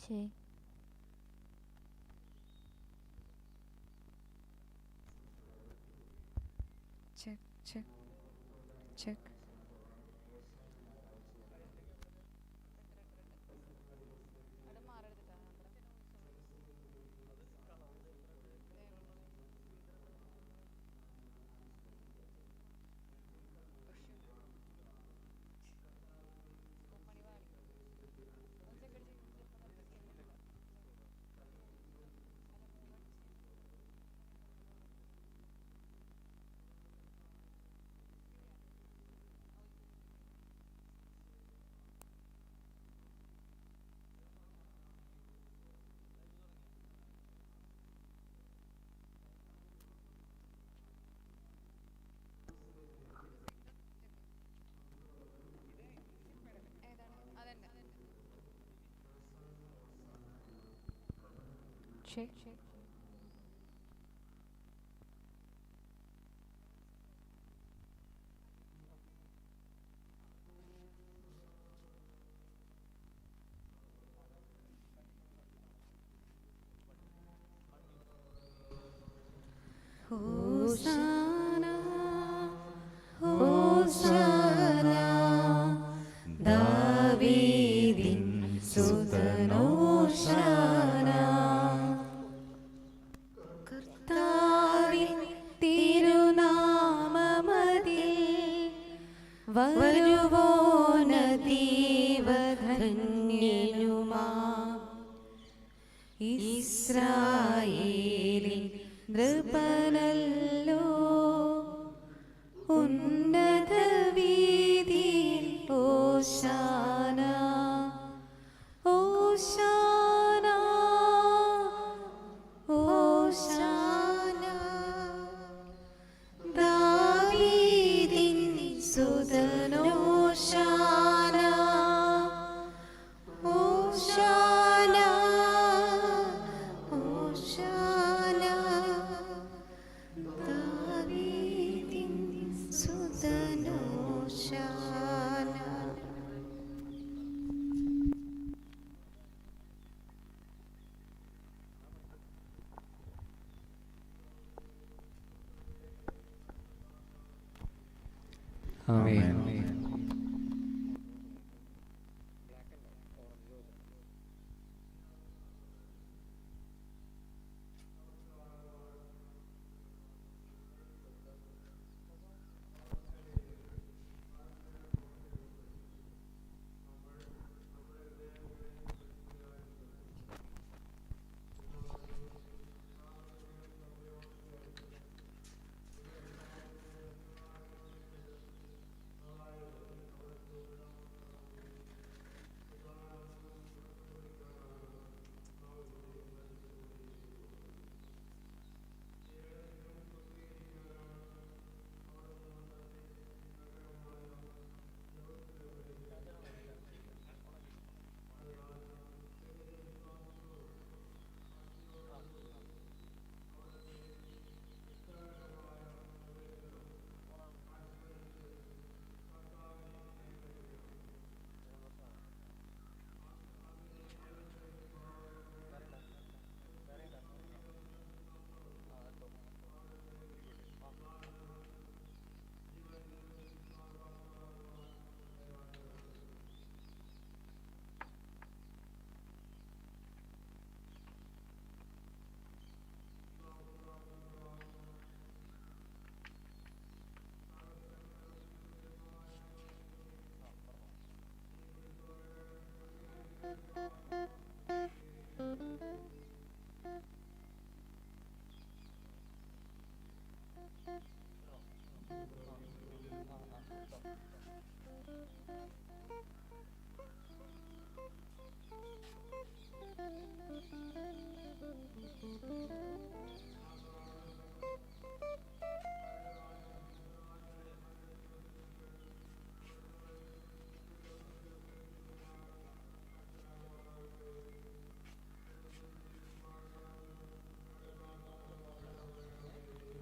Check. Check, check, check. Check. Hosanna, Hosanna, ദാവീദിൻ സുതനോശാന. കർത്താവിൻ തിരുനാമമതിൽ വരുവോനതീവ ധന്യനുമാ. ഇസ്രായേലിൻ നൃപനല്ലോ ഉന്നത വീതിയിൽ ഓശാന, ഓശാന, ഓശാന. ദാവീദിൻ സുതനോശാന, ഓശാന, ഓശാന. ദാവീദിൻ സുതനോശാന. ആമേൻ.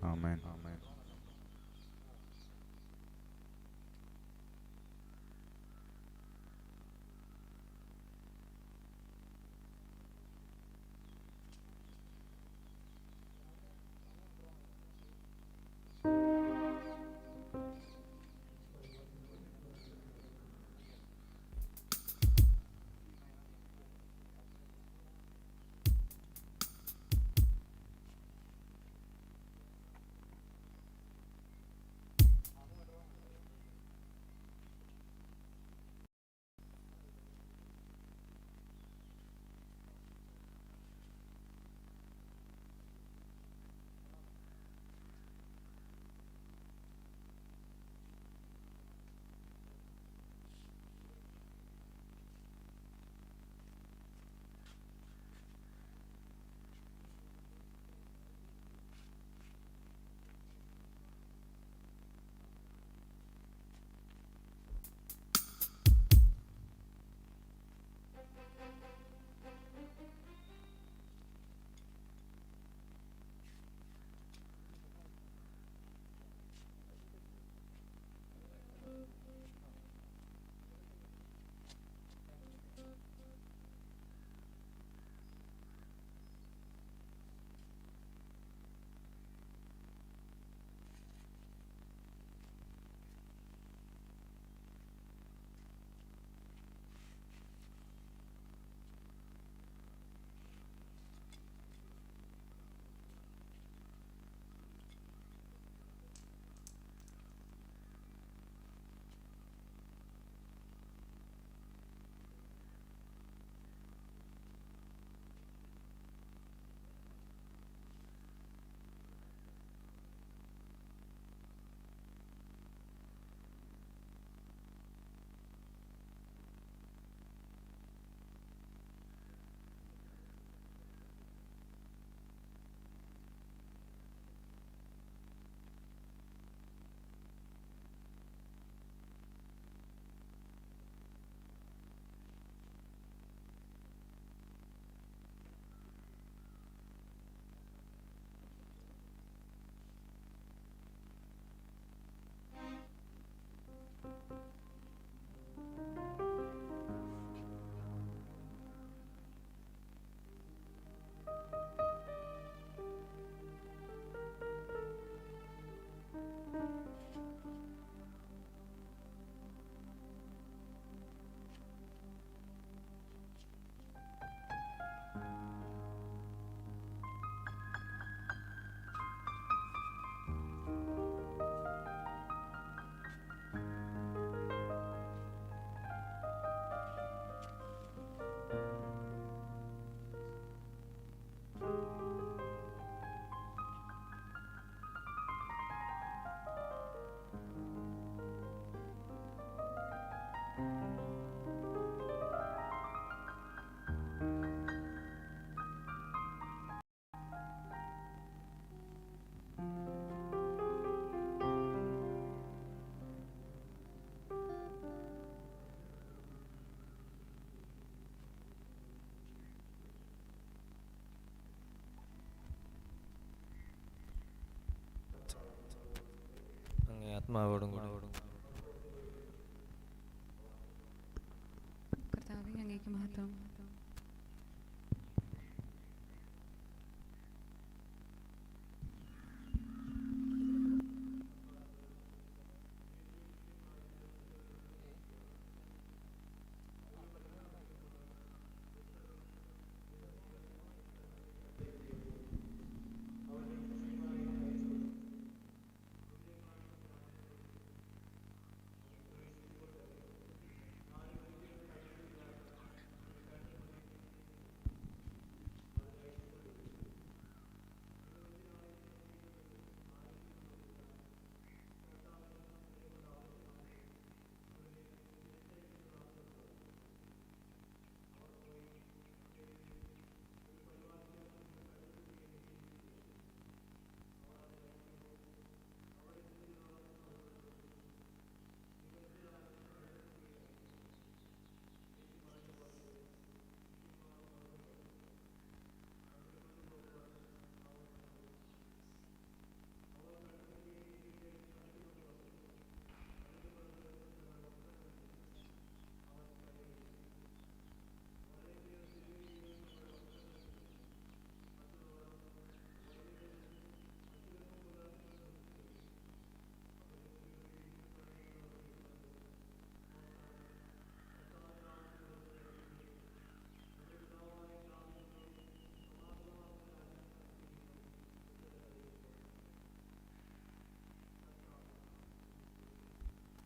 ആമേൻ. ആത്മാവോടും കൂടി. കർത്താവേ, അങ്ങേക്ക് മഹത്വം.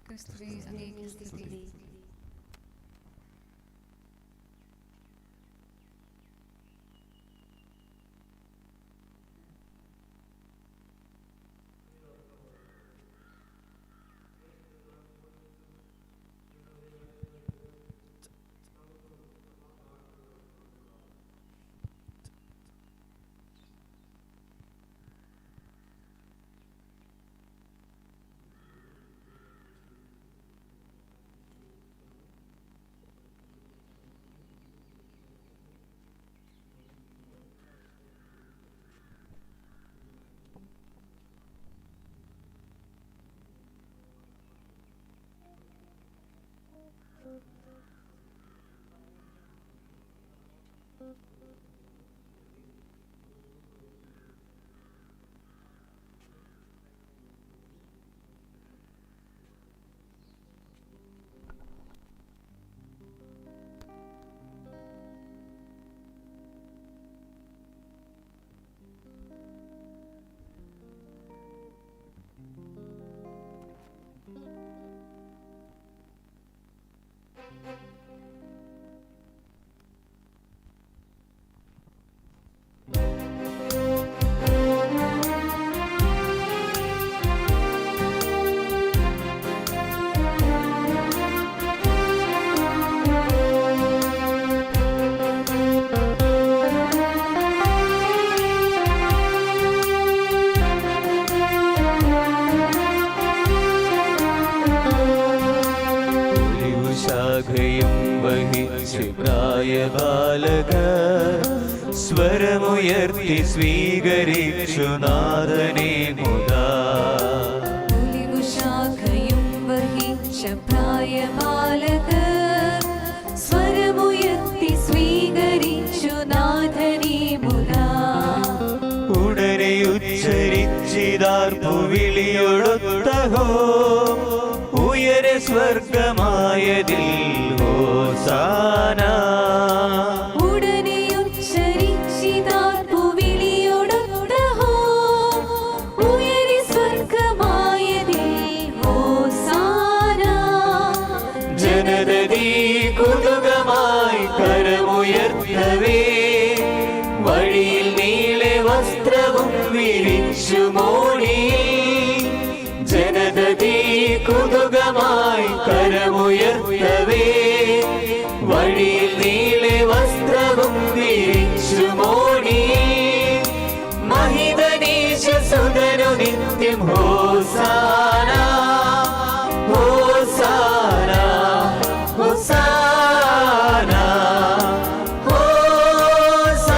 ക്രിസ്തുവേ, അങ്ങേക്ക് സ്തുതി. ശാഖയും വഹിച്ച് പ്രായബാലക സ്വരമുയർത്തി സ്വീകരിച്ചു നാഥനെ മുതാ. ശാഖയും വഹിച്ച പ്രായബാലക സ്വരമുയർത്തി സ്വീകരിച്ചു നാഥനെ മുതാ. ഉടനെ ഉച്ചരിച്ചിതാർപ്പു വിളിയൊടുത്തഹോ ഉയരെ സ്വർഗമായതിൽ ഹോസാന. ഉടനെ ഉച്ചരിച്ചിതാർപ്പു വിളിയൊടുത്തഹോ ഉയരെ സ്വർഗമായതിൽ ഹോസാന. ജനതീ കുതുകമായി കരമുയർത്തവേ വഴിയിൽ നീളെ വസ്ത്രവും വിരിച്ചു മോടി. ജനതീ കുതുകമായി കരമുയർത്തവേ വഴിയിൽ നീളെ വസ്ത്രവും വിരിച്ചു മോടി. മഹിതനീശ സുതനു നിത്യം ഹോസാന ഹോസാന ഹോസാന ഹോസാന.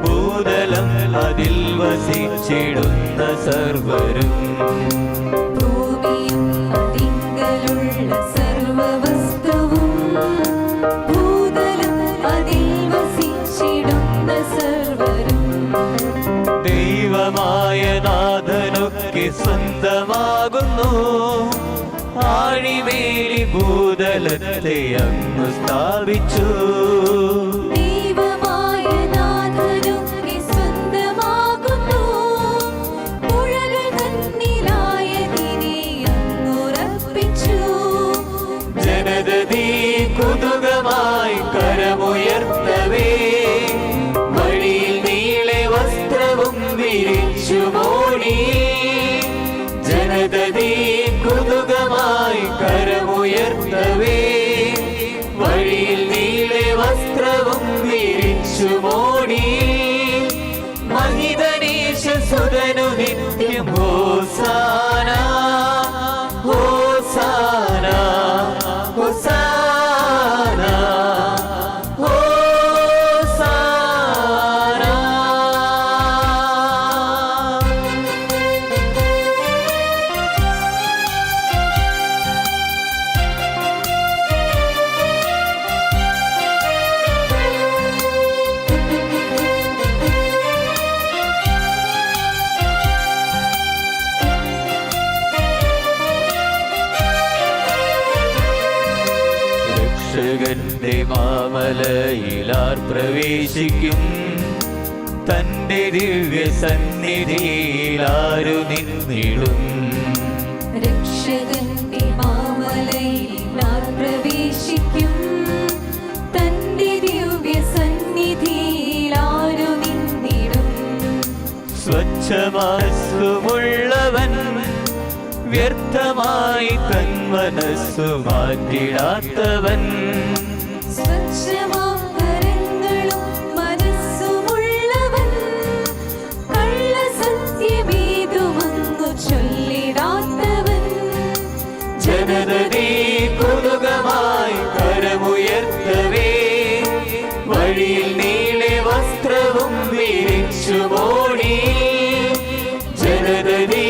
ഭൂതലം അതിൽ വസിച്ചിടുന്ന സർവരും ഭൂമിയും അതിങ്കലുള്ള സർവവസ്തുവും ഭൂതലം അതിൽ വസിച്ചിടുന്ന സർവരും ദൈവമായ നാഥനൊക്കെ സ്വന്തമാകുന്നു. ആഴിമേലി ഭൂതലത്തെ അങ്ങ് സ്ഥാപിച്ചു. ദൈവമായ നാഥനൊക്കെ സ്വന്തമാകുന്നു. പുഴകൾ തന്നിലായതിനെ അങ്ങുറപ്പിച്ചു. ജനതീ കുതുകമായി കരമുയർത്തവേ, വഴിയിൽ നീളെ വസ്ത്രവും വിരിച്ചു മോടി. ജനതീ കുതുകമായി കരമുയർത്തവേ, വഴിയിൽ നീളെ വസ്ത്രവും വിരിച്ചു മോടി. മഹിതനീശ സുതനു നിത്യം ഹോസാന ഹോസാന ഹോസാന ഹോസാന. രക്ഷകന്റെ മാമലയിലാർ പ്രവേശിക്കും. തന്റെ ദിവ്യ സന്നിധിയിലാരു നിന്നിടും. രക്ഷകന്റെ മാമലയിൽ നാം പ്രവേശിക്കും. തന്റെ ദിവ്യ സന്നിധിയിൽ ആരു നിന്നിടും. സ്വച്ഛമനസ്സുമുള്ളവൻ വ്യർത്ഥമായി തൻ മനസ്സു മാറ്റിടാത്തവൻ. സ്വച്ഛമാകരങ്ങളും മനസ്സുമുള്ളവൻ കള്ളസത്യമേതുമങ്ങു ചൊല്ലിടാത്തവൻ. ജനതീ കുതുകമായി കരമുയർത്തവേ, വഴിയിൽ നീളെ വസ്ത്രവും വിരിച്ചു മോടി. ജനതീ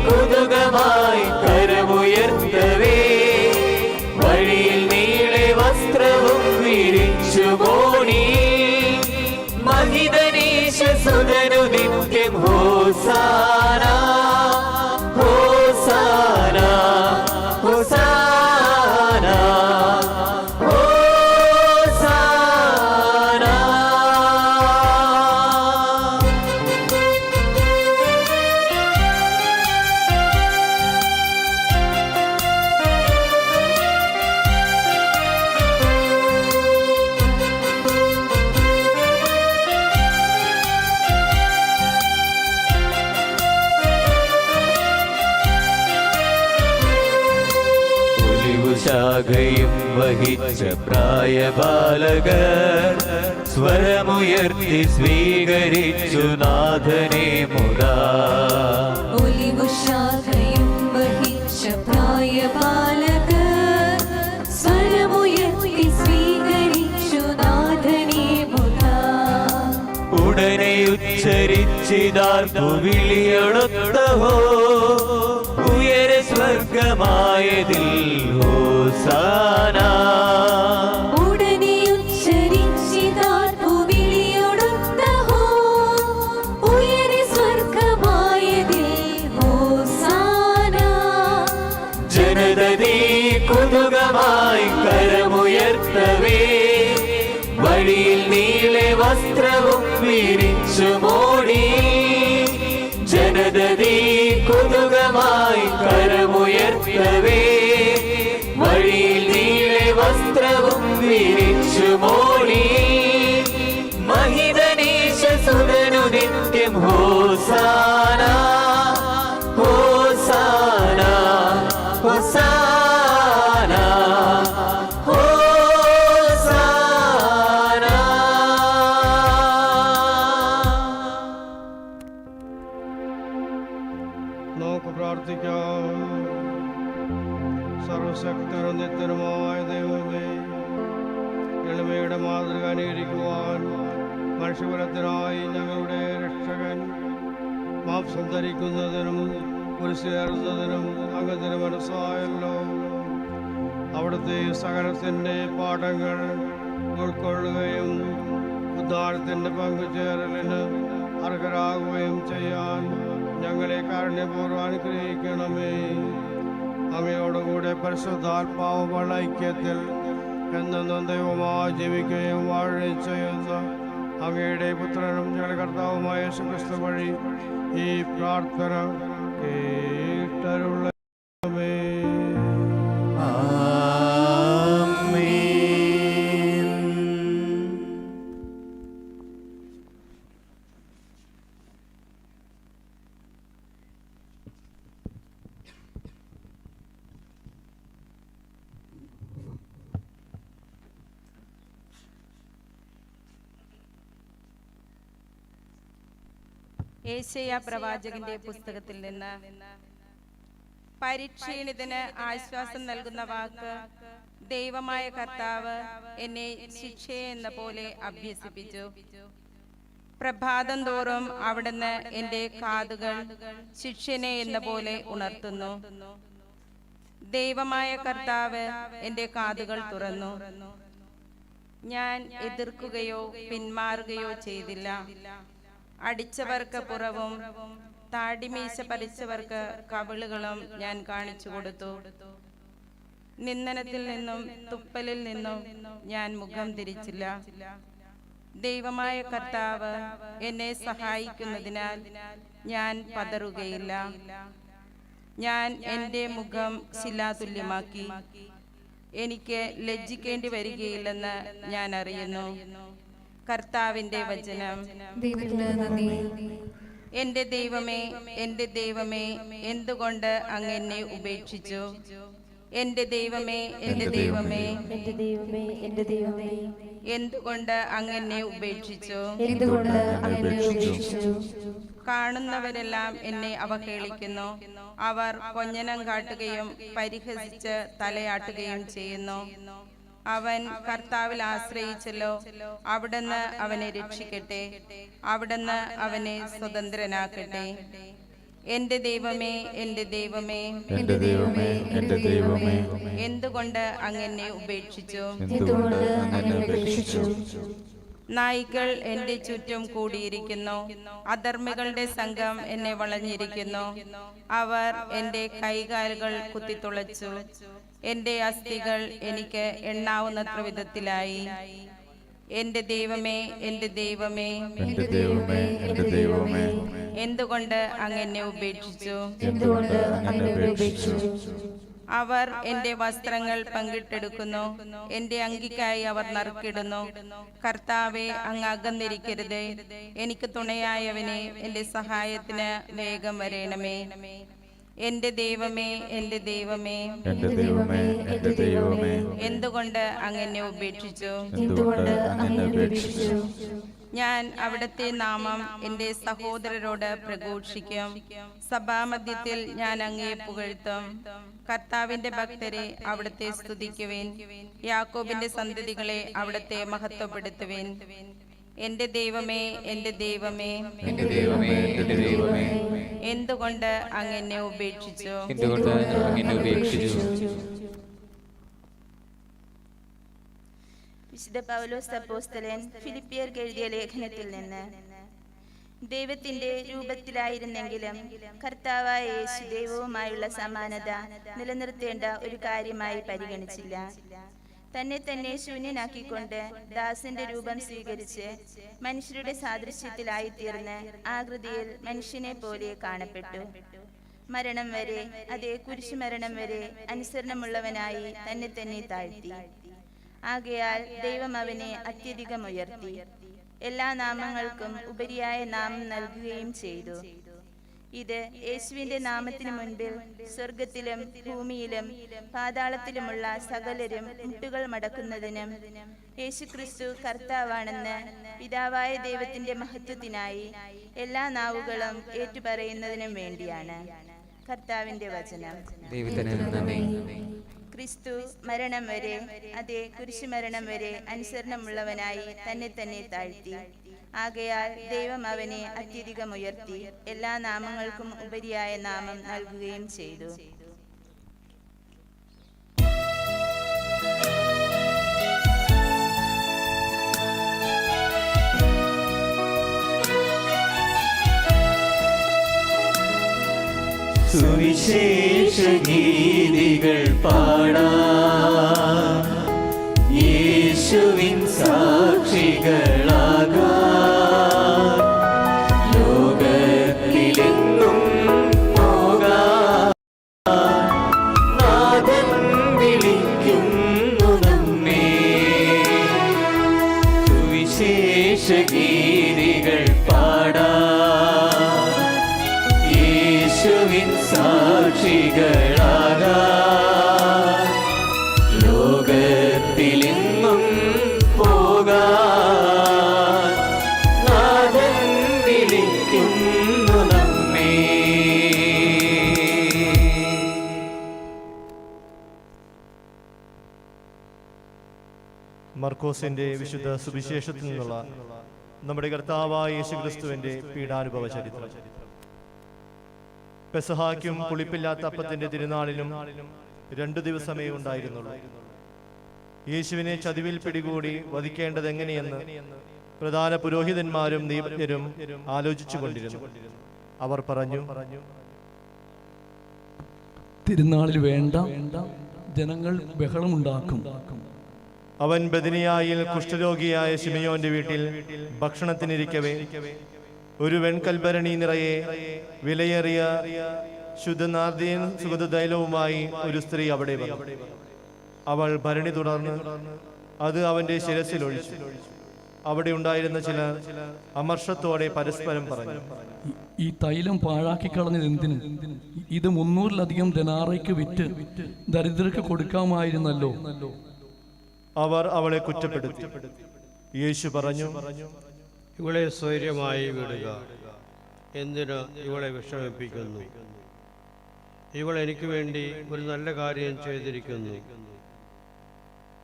കുതുകമായി കരമുയർത്തവേ, വഴിയിൽ നീളെ വസ്ത്രവും വിരിച്ചു മോടി. മഹിതനീശ സുതനു നിത്യം ഹോസാന ഹോസാന ഹോസാന ഹോസാന. ശാഖയും വഹിച്ച പ്രായബാലകർ സ്വരമുയർത്തി സ്വീകരിച്ചു നാഥനെ മുതാ. ഒലിവുശാഖയും വഹിച്ച പ്രായബാലകർ സ്വരമുയർത്തി സ്വീകരിച്ചു നാഥനെ മുതാ. ഉടനെ ഉച്ചരിച്ചിതാർപ്പു വിളിയൊടുത്തഹോ, ഉയരെ സ്വർഗമായതിൽ ഹോസാന. ഉടനെ ഉച്ചരിച്ചിതാർപ്പു വിളിയൊടുത്തഹോ, ഉയരെ സ്വർഗമായതിൽ ഹോസാന. ജനതീ കുതുകമായി കരമുയർത്തവേ, വഴിയിൽ നീളെ വസ്ത്രവും വിരിച്ചു മോടി. ജനതീ കുതുകമായി കരമുയർത്തവേ, വഴിയിൽ നീളെ വസ്ത്രവും വിരിച്ചു മോടി. മഹിതനീശ സുതനു നിത്യം ഹോസാന ഹോസാന ഹോസാന ഹോസാന. നമുക്ക് പ്രാർത്ഥിക്കാം. സർവശക്തനും നിത്യനുമായ ദൈവമേ, എളിമയുടെ മാതൃക അനുകരിക്കുവാൻ മനുഷ്യകുലത്തിനായി ഞങ്ങളുടെ രക്ഷകൻ മാംസം ധരിക്കുന്നതിനും കുരിശേറുന്നതിനും അങ്ങത്തിന് മനസ്സായല്ലോ. അവിടുത്തെ സഹനത്തിൻ്റെ പാഠങ്ങൾ ഉൾക്കൊള്ളുകയും ഉദ്ധാരത്തിൻ്റെ പങ്കുചേരലിന് അർഹരാകുകയും ചെയ്യാൻ ഞങ്ങളെ കാരുണ്യപൂർവ്വം അനുഗ്രഹിക്കണമേ. അങ്ങയോടുകൂടെ പരിശുദ്ധാത്മാവുമുള്ള ഐക്യത്തിൽ എന്നെന്നും ദൈവമായി ജീവിക്കുകയും വാഴുകയും ചെയ്യുന്ന അങ്ങയുടെ പുത്രനും ഞങ്ങളുടെ കർത്താവുമായ യേശുക്രിസ്തു വഴി ഈ പ്രാർത്ഥന കേട്ടരുള. യേശയ്യാ പ്രവാചകന്റെ പുസ്തകത്തിൽ നിന്ന് പരിക്ഷീണിതന് ആശ്വാസം നൽകുന്ന വാക്ക്. ദൈവമായ കർത്താവ് എന്നെ ശിക്ഷയെന്ന പോലെ അഭ്യസിപ്പിച്ചു. പ്രഭാതം തോറും അവിടുന്ന് എൻ്റെ കാതുകൾ ശിക്ഷനെ എന്ന പോലെ ഉണർത്തുന്നു. ദൈവമായ കർത്താവ് എൻ്റെ കാതുകൾ തുറന്നു. ഞാൻ എതിർക്കുകയോ പിന്മാറുകയോ ചെയ്തില്ല. അടിച്ചവർക്ക് പുറവും താടിമീശ പറിച്ചവർക്ക് കവിളുകളും ഞാൻ കാണിച്ചു കൊടുത്തു. നിന്ദനത്തിൽ നിന്നും തുപ്പലിൽ നിന്നും ഞാൻ മുഖം തിരിച്ചില്ല. ദൈവമായ കർത്താവ് എന്നെ സഹായിക്കുന്നതിനാൽ ഞാൻ പതറുകയില്ല. ഞാൻ എൻ്റെ മുഖം ശിലാതുല്യമാക്കി. എനിക്ക് ലജ്ജിക്കേണ്ടി വരികയില്ലെന്ന് ഞാൻ അറിയുന്നു. കർത്താവിന്റെ വചനം. ദൈവത്തിന് നന്ദി. എന്റെ ദൈവമേ, എന്റെ ദൈവമേ, എന്തുകൊണ്ട് അങ്ങ് എന്നെ ഉപേക്ഷിച്ചു? എന്റെ ദൈവമേ, എന്റെ ദൈവമേ, എന്റെ ദൈവമേ, എന്റെ ദൈവമേ, എന്തുകൊണ്ട് അങ്ങ് എന്നെ ഉപേക്ഷിച്ചു? എന്തുകൊണ്ട് അങ്ങ് എന്നെ ഉപേക്ഷിച്ചു? കാണുന്നവരെല്ലാം എന്നെ അവഹേളിക്കുന്നു. അവർ കൊഞ്ഞനം കാട്ടുകയും പരിഹസിച്ച് തലയാട്ടുകയും ചെയ്യുന്നു. അവൻ കർത്താവിൽ ആശ്രയിച്ചല്ലോ. അവിടുന്ന് അവനെ രക്ഷിക്കട്ടെ. അവിടുന്ന് അവനെ സ്വതന്ത്രനാക്കട്ടെ. എന്റെ ദൈവമേ, എന്റെ ദൈവമേ, എന്റെ ദൈവമേ, എന്റെ ദൈവമേ, എന്തുകൊണ്ട് അങ്ങ് എന്നെ ഉപേക്ഷിച്ചു? എന്തുകൊണ്ട് അങ്ങ് എന്നെ ഉപേക്ഷിച്ചു? നായ്ക്കൾ എന്റെ ചുറ്റും കൂടിയിരിക്കുന്നു. അധർമ്മികളുടെ സംഘം എന്നെ വളഞ്ഞിരിക്കുന്നു. അവർ എന്റെ കൈകാലുകൾ കുത്തിത്തുളച്ചു. എന്റെ അസ്ഥികൾ എനിക്ക് എണ്ണാവുന്നത്ര വിധത്തിലായി. എന്റെ ദൈവമേ, എന്റെ ദൈവമേ, എന്റെ ദൈവമേ, എന്റെ ദൈവമേ, എന്തുകൊണ്ട് അങ്ങ് എന്നെ ഉപേക്ഷിച്ചു? എന്തുകൊണ്ട് അങ്ങ് എന്നെ ഉപേക്ഷിച്ചു? അവർ എന്റെ വസ്ത്രങ്ങൾ പങ്കിട്ടെടുക്കുന്നു. എന്റെ അങ്കിക്കായി അവർ നറുക്കിടുന്നു. കർത്താവെ, അങ്ങ് അകന്നിരിക്കരുതേ. എനിക്ക് തുണയായവനെ, എന്റെ സഹായത്തിന് വേഗം വരേണമേ. എന്റെ ദൈവമേ, എന്റെ ദൈവമേ, എന്റെ ദൈവമേ, എന്റെ ദൈവമേ, എന്തുകൊണ്ട് അങ്ങ് എന്നെ ഉപേക്ഷിച്ചു? എന്തുകൊണ്ട് അങ്ങ് എന്നെ ഉപേക്ഷിച്ചു? ഞാൻ അവിടുത്തെ നാമം എന്റെ സഹോദരരോട് പ്രഘോഷിക്കും. സഭാമധ്യത്തിൽ ഞാൻ അങ്ങയെ പുകഴ്ത്തും. കർത്താവിന്റെ ഭക്തരെ അവിടുത്തെ സ്തുതിക്കുവിൻ. യാക്കോബിന്റെ സന്തതികളെ അവിടുത്തെ മഹത്വപ്പെടുത്തുവിൻ. എന്റെ ദൈവമേ, എന്റെ ദൈവമേ, എന്റെ ദൈവമേ, എന്റെ ദൈവമേ, എന്തുകൊണ്ട് അങ്ങ് എന്നെ ഉപേക്ഷിച്ചു? എന്തുകൊണ്ട് അങ്ങ് എന്നെ ഉപേക്ഷിച്ചു? വിശുദ്ധ പൗലോസ് അപ്പോസ്തലൻ ഫിലിപ്പിയർക്ക് എഴുതിയ ലേഖനത്തിൽ നിന്ന്. ദൈവത്തിന്റെ രൂപത്തിലായിരുന്നെങ്കിലും കർത്താവായ യേശു ദൈവവുമായുള്ള സമാനത നിലനിർത്തേണ്ട ഒരു കാര്യമായി പരിഗണിച്ചില്ല. തന്നെ തന്നെ ശൂന്യനാക്കിക്കൊണ്ട് ദാസന്റെ രൂപം സ്വീകരിച്ച് മനുഷ്യരുടെ സാദൃശ്യത്തിലായിത്തീർന്ന് ആകൃതിയിൽ മനുഷ്യനെ പോലെ കാണപ്പെട്ടു. മരണം വരെ, അതേ കുരിശുമരണം വരെ അനുസരണമുള്ളവനായി തന്നെ തന്നെ താഴ്ത്തി. ആകയാൽ ദൈവം അവനെ അത്യധികം ഉയർത്തി, എല്ലാ നാമങ്ങൾക്കും ഉപരിയായ നാമം നൽകുകയും ചെയ്തു. ഇത് യേശുവിന്റെ നാമത്തിന് മുൻപിൽ സ്വർഗത്തിലും ഭൂമിയിലും പാതാളത്തിലുമുള്ള സകലരും മുട്ടുകൾ മടക്കുന്നതിനും യേശുക്രിസ്തു കർത്താവാണെന്ന് പിതാവായ ദൈവത്തിന്റെ മഹത്വത്തിനായി എല്ലാ നാവുകളും ഏറ്റുപറയുന്നതിനും വേണ്ടിയാണ്. കർത്താവിന്റെ വചനം. ദൈവത്തിന് നന്ദി. ക്രിസ്തു മരണം വരെ, അതേ കുരിശുമരണം വരെ അനുസരണമുള്ളവനായി തന്നെ തന്നെ താഴ്ത്തി. ആകയാൽ ദൈവം അവനെ അത്യധികം ഉയർത്തി എല്ലാ നാമങ്ങൾക്കും ഉപരിയായ നാമം നൽകുകയും ചെയ്തു. സുവിശേഷ ഗീതികൾ പാടാം, യേശുവിൻ സാക്ഷികളാകാം, ലോകത്തിലെങ്ങും പോകാം, നാഥൻ വിളിക്കുന്നു നമ്മെ. സുവിശേഷ ഗീതികൾ പാടാം, യേശുവിൻ സാക്ഷികളാകാം, ലോകത്തിലെങ്ങും പോകാം, നാഥൻ വിളിക്കുന്നു നമ്മെ. മർക്കോസിന്റെ വിശുദ്ധ സുവിശേഷത്തിൽ നിന്നുള്ള നമ്മുടെ കർത്താവായ യേശുക്രിസ്തുവിന്റെ പീഡാനുഭവ ചരിത്രം. പെസഹായ്ക്കും പുളിപ്പില്ലാത്ത അപ്പത്തിന്റെ തിരുനാളിലും 2 ദിവസമേ ഉണ്ടായിരുന്നുള്ളൂ. യേശുവിനെ ചതിവിൽ പിടികൂടി വധിക്കേണ്ടത് എങ്ങനെയെന്ന് പ്രധാന പുരോഹിതന്മാരും നിയമജ്ഞരും ആലോചിച്ചു കൊണ്ടിരുന്നു. അവർ പറഞ്ഞു, തിരുനാളിൽ വേണ്ട, ജനങ്ങൾ ബഹളമുണ്ടാക്കും. അവൻ ബദനിയായിൽ കുഷ്ഠരോഗിയായ ശിമയോന്റെ വീട്ടിൽ ഭക്ഷണത്തിനിരിക്കവേ ഒരു വെൺകൽഭരണി നിറയെ വിലയേറിയ ശുദ്ധനാർദ്ദീൻ സുഗന്ധതൈലവുമായി ഒരു സ്ത്രീ അവിടെ വന്നു. അവൾ ഭരണി തുടർന്ന് അത് അവന്റെ ശിരസിൽ ഒഴിച്ചു. അവിടെ ഉണ്ടായിരുന്ന ചിലർ അമർഷത്തോടെ പരസ്പരം പറഞ്ഞു, ഈ തൈലം പാഴാക്കി കളഞ്ഞത് എന്തിന്? ഇത് 300-ലധികം ദനാറയ്ക്ക് വിറ്റ് ദരിദ്രർക്ക് കൊടുക്കാമായിരുന്നല്ലോ. അവർ അവളെ കുറ്റപ്പെടുത്തി. യേശു പറഞ്ഞു, ഇവളെ സ്വൈര്യമായി വിടുക, എന്തിന് ഇവളെ വിഷമിപ്പിക്കുന്നു? ഇവൾ എനിക്ക് വേണ്ടി ഒരു നല്ല കാര്യം ചെയ്തിരിക്കുന്നു.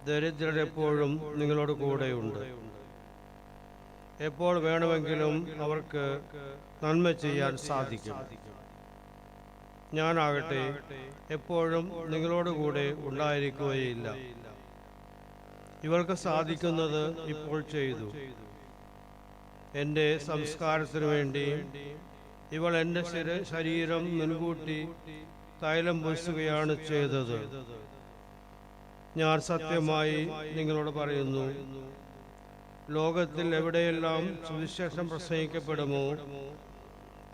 ദരിദ്രർ എപ്പോഴും നിങ്ങളോട് കൂടെയുണ്ട്. എപ്പോൾ വേണമെങ്കിലും അവർക്ക് നന്മ ചെയ്യാൻ സാധിക്കും. ഞാനാകട്ടെ എപ്പോഴും നിങ്ങളോട് കൂടെ ഉണ്ടായിരിക്കുകയില്ല. ഇവൾക്ക് സാധിക്കുന്നത് ഇപ്പോൾ ചെയ്തു. എൻ്റെ സംസ്കാരത്തിനു വേണ്ടി ഇവൾ എൻ്റെ ശരീരം മുൻകൂട്ടി തൈലം പൂശുകയാണ് ചെയ്തത്. ഞാൻ സത്യമായി നിങ്ങളോട് പറയുന്നു, ലോകത്തിൽ എവിടെയെല്ലാം സുവിശേഷം പ്രസംഗിക്കപ്പെടുമോ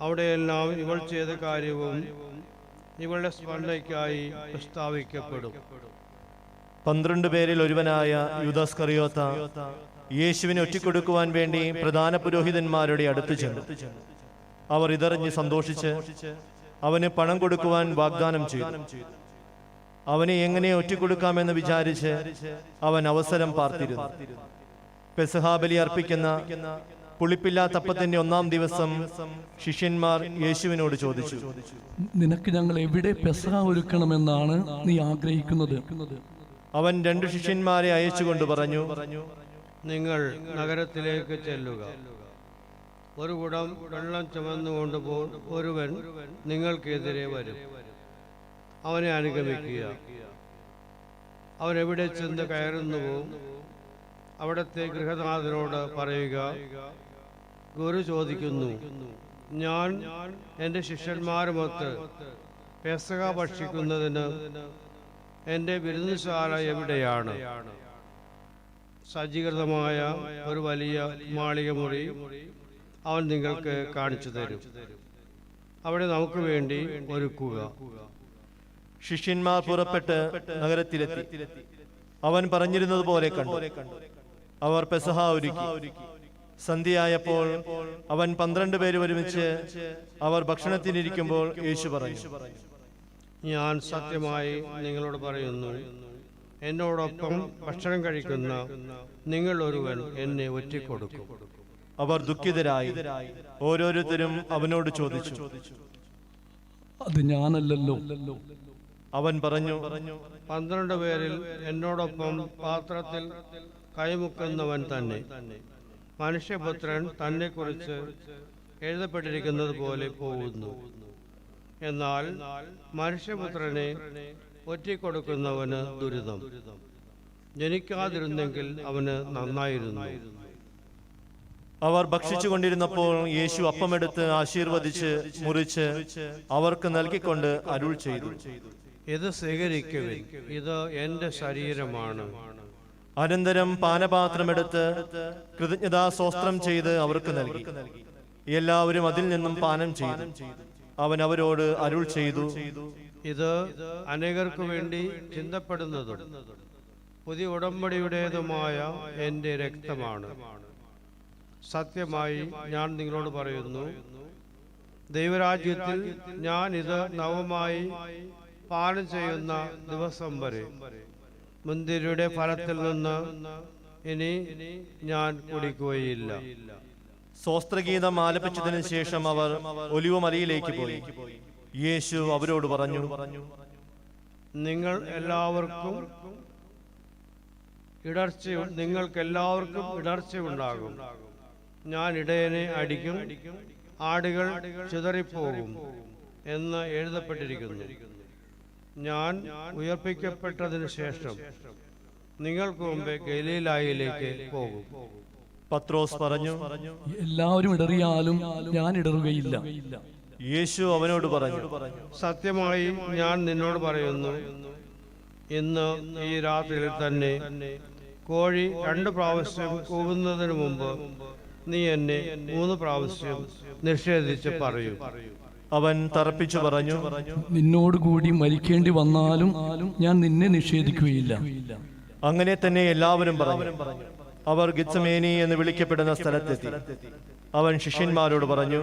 അവിടെയെല്ലാം ഇവൾ ചെയ്ത കാര്യവും ഇവളുടെ സ്മരണയ്ക്കായി പ്രസ്താവിക്കപ്പെടും. 12 പേരിൽ ഒരുവനായ യൂദാസ്കറിയോത്ത യേശുവിനെ ഒറ്റിക്കൊടുക്കുവാൻ വേണ്ടി പ്രധാന പുരോഹിതന്മാരുടെ അടുത്ത് ചെന്നു. അവർ ഇതറിഞ്ഞ് സന്തോഷിച്ച് അവന് പണം കൊടുക്കുവാൻ വാഗ്ദാനം ചെയ്തു. അവനെ എങ്ങനെ ഒറ്റിക്കൊടുക്കാമെന്ന് വിചാരിച്ച് അവൻ അവസരം പാർത്തിരുന്നു. പെസഹാ ബലി അർപ്പിക്കുന്ന പുളിപ്പില്ലാത്തപ്പത്തിന്റെ 1-ാം ദിവസം ശിഷ്യന്മാർ യേശുവിനോട് ചോദിച്ചു, നിനക്ക് ഞങ്ങൾ എവിടെ പെസഹ ഒരുക്കണമെന്നാണ് നീ ആഗ്രഹിക്കുന്നത്? അവൻ 2 ശിഷ്യന്മാരെ അയച്ചുകൊണ്ട് പറഞ്ഞു, നിങ്ങൾ നഗരത്തിലേക്ക് ചെല്ലുക. ഒരു കുടം വെള്ളം ചുമന്നുകൊണ്ട് ഒരുവൻ നിങ്ങൾക്കെതിരെ വരും. അവനെ അനുഗമിക്കുക. അവൻ എവിടെ ചെന്ന് കയറുന്നുവോ അവിടുത്തെ ഗൃഹനാഥനോട് പറയുക, ഗുരു ചോദിക്കുന്നു, ഞാൻ എൻ്റെ ശിഷ്യന്മാരുമൊത്ത് പെസഹ ഭക്ഷിക്കുന്നതിന് എൻ്റെ വിരുന്നുശാല എവിടെയാണ്? സജ്ജീകൃതമായ ഒരു വലിയ മാളിക മുറി അവൻ നിങ്ങൾക്ക് കാണിച്ചു തരും. അവിടെ നമുക്ക് വേണ്ടി ഒരുക്കുക. ശിഷ്യന്മാർ പുറപ്പെട്ട് നഗരത്തിലെത്തി. അവൻ പറഞ്ഞിരുന്നത് പോലെ കണ്ടു. അവർ പെസഹ ഒരുക്കി. സന്ധ്യയായപ്പോൾ അവൻ 12 പേര് ഒരുമിച്ച് അവർ ഭക്ഷണത്തിനിരിക്കുമ്പോൾ യേശു പറഞ്ഞു, ഞാൻ സത്യമായി നിങ്ങളോട് പറയുന്നു, എന്നോടൊപ്പം ഭക്ഷണം കഴിക്കുന്ന നിങ്ങൾ ഒരുവൻ എന്നെ ഒറ്റിക്കൊടുക്കും. അവർ ദുഃഖിതരായി ഓരോരുത്തരും അവനോട് ചോദിച്ചു, അത് ഞാനല്ലല്ലോ. അവൻ പറഞ്ഞു, 12 പേരിൽ എന്നോടൊപ്പം പാത്രത്തിൽ കൈമുക്കുന്നവൻ തന്നെ. മനുഷ്യപുത്രൻ തന്നെക്കുറിച്ച് എഴുതപ്പെട്ടിരിക്കുന്നത് പോലെ പോകുന്നു. എന്നാൽ മനുഷ്യപുത്രനെ ഒറ്റിക്കൊടുക്കുന്നവന് ദുരിതം. ജനിക്കാതിരുന്നെങ്കിൽ അവന് നന്നായിരുന്നു. അവർ ഭക്ഷിച്ചുകൊണ്ടിരുന്നപ്പോൾ യേശു അപ്പമെടുത്ത് ആശീർവദിച്ച് മുറിച്ച് അവർക്ക് നൽകിക്കൊണ്ട് അരുൾ ചെയ്തു, ഇത് സ്വീകരിക്കുവിൻ, ഇത് എൻ്റെ ശരീരമാണ്. അനന്തരം പാനപാത്രമെടുത്ത് കൃതജ്ഞതാസ്തോത്രം ചെയ്ത് അവർക്ക് നൽകി. എല്ലാവരും അതിൽ നിന്നും പാനം ചെയ്തു. അവൻ അവരോട് അരുൾ ചെയ്തു, ഇത് അനേകർക്കു വേണ്ടി ചിന്തപ്പെടുന്നതും പുതിയ ഉടമ്പടിയുടേതുമായ എൻ്റെ രക്തമാണ്. സത്യമായി ഞാൻ നിങ്ങളോട് പറയുന്നു, ദൈവരാജ്യത്തിൽ ഞാൻ ഇത് നവമായി പാനം ചെയ്യുന്ന ദിവസം വരെ മുന്തിരിയുടെ ഫലത്തിൽ നിന്ന് ഇനി ഞാൻ കുടിക്കുകയില്ല. സ്വസ്ത്രഗീതം ആലപിച്ചതിന് ശേഷം അവർ ഒലിവുമലയിലേക്ക് പോയി. യേശു അവരോട് പറഞ്ഞു, നിങ്ങൾക്കെല്ലാവർക്കും ഇടർച്ചയുണ്ടാകും. ഞാൻ ഇടയനെ അടിക്കും, ആടുകൾ ചിതറിപ്പോകും എന്ന് എഴുതപ്പെട്ടിരിക്കുന്നു. ഞാൻ ഉയർപ്പിക്കപ്പെട്ടതിന് ശേഷം നിങ്ങൾക്ക് മുമ്പേ ഗലീലായിലേക്ക് പോകും. പത്രോസ് പറഞ്ഞു, എല്ലാവരും ഇടറിയാലും ഞാൻ ഇടറുകയില്ല. യേശു അവനോട് പറഞ്ഞു, സത്യമായി ഞാൻ നിന്നോട് പറയുന്നു, ഇന്ന് ഈ രാത്രിയിൽ തന്നെ കോഴി 2 പ്രാവശ്യം കൂവുന്നതിന് മുമ്പ് നീ എന്നെ 3 പ്രാവശ്യം നിഷേധിച്ച് പറയൂ. അവൻ തറപ്പിച്ചു പറഞ്ഞു, നിന്നോടുകൂടി മരിക്കേണ്ടി വന്നാലും ഞാൻ നിന്നെ നിഷേധിക്കുകയില്ല. അങ്ങനെ തന്നെ എല്ലാവരും പറഞ്ഞു. അവർ ഗെത്സമേനി എന്ന് വിളിക്കപ്പെടുന്ന സ്ഥലത്തെത്തി. അവൻ ശിഷ്യന്മാരോട് പറഞ്ഞു,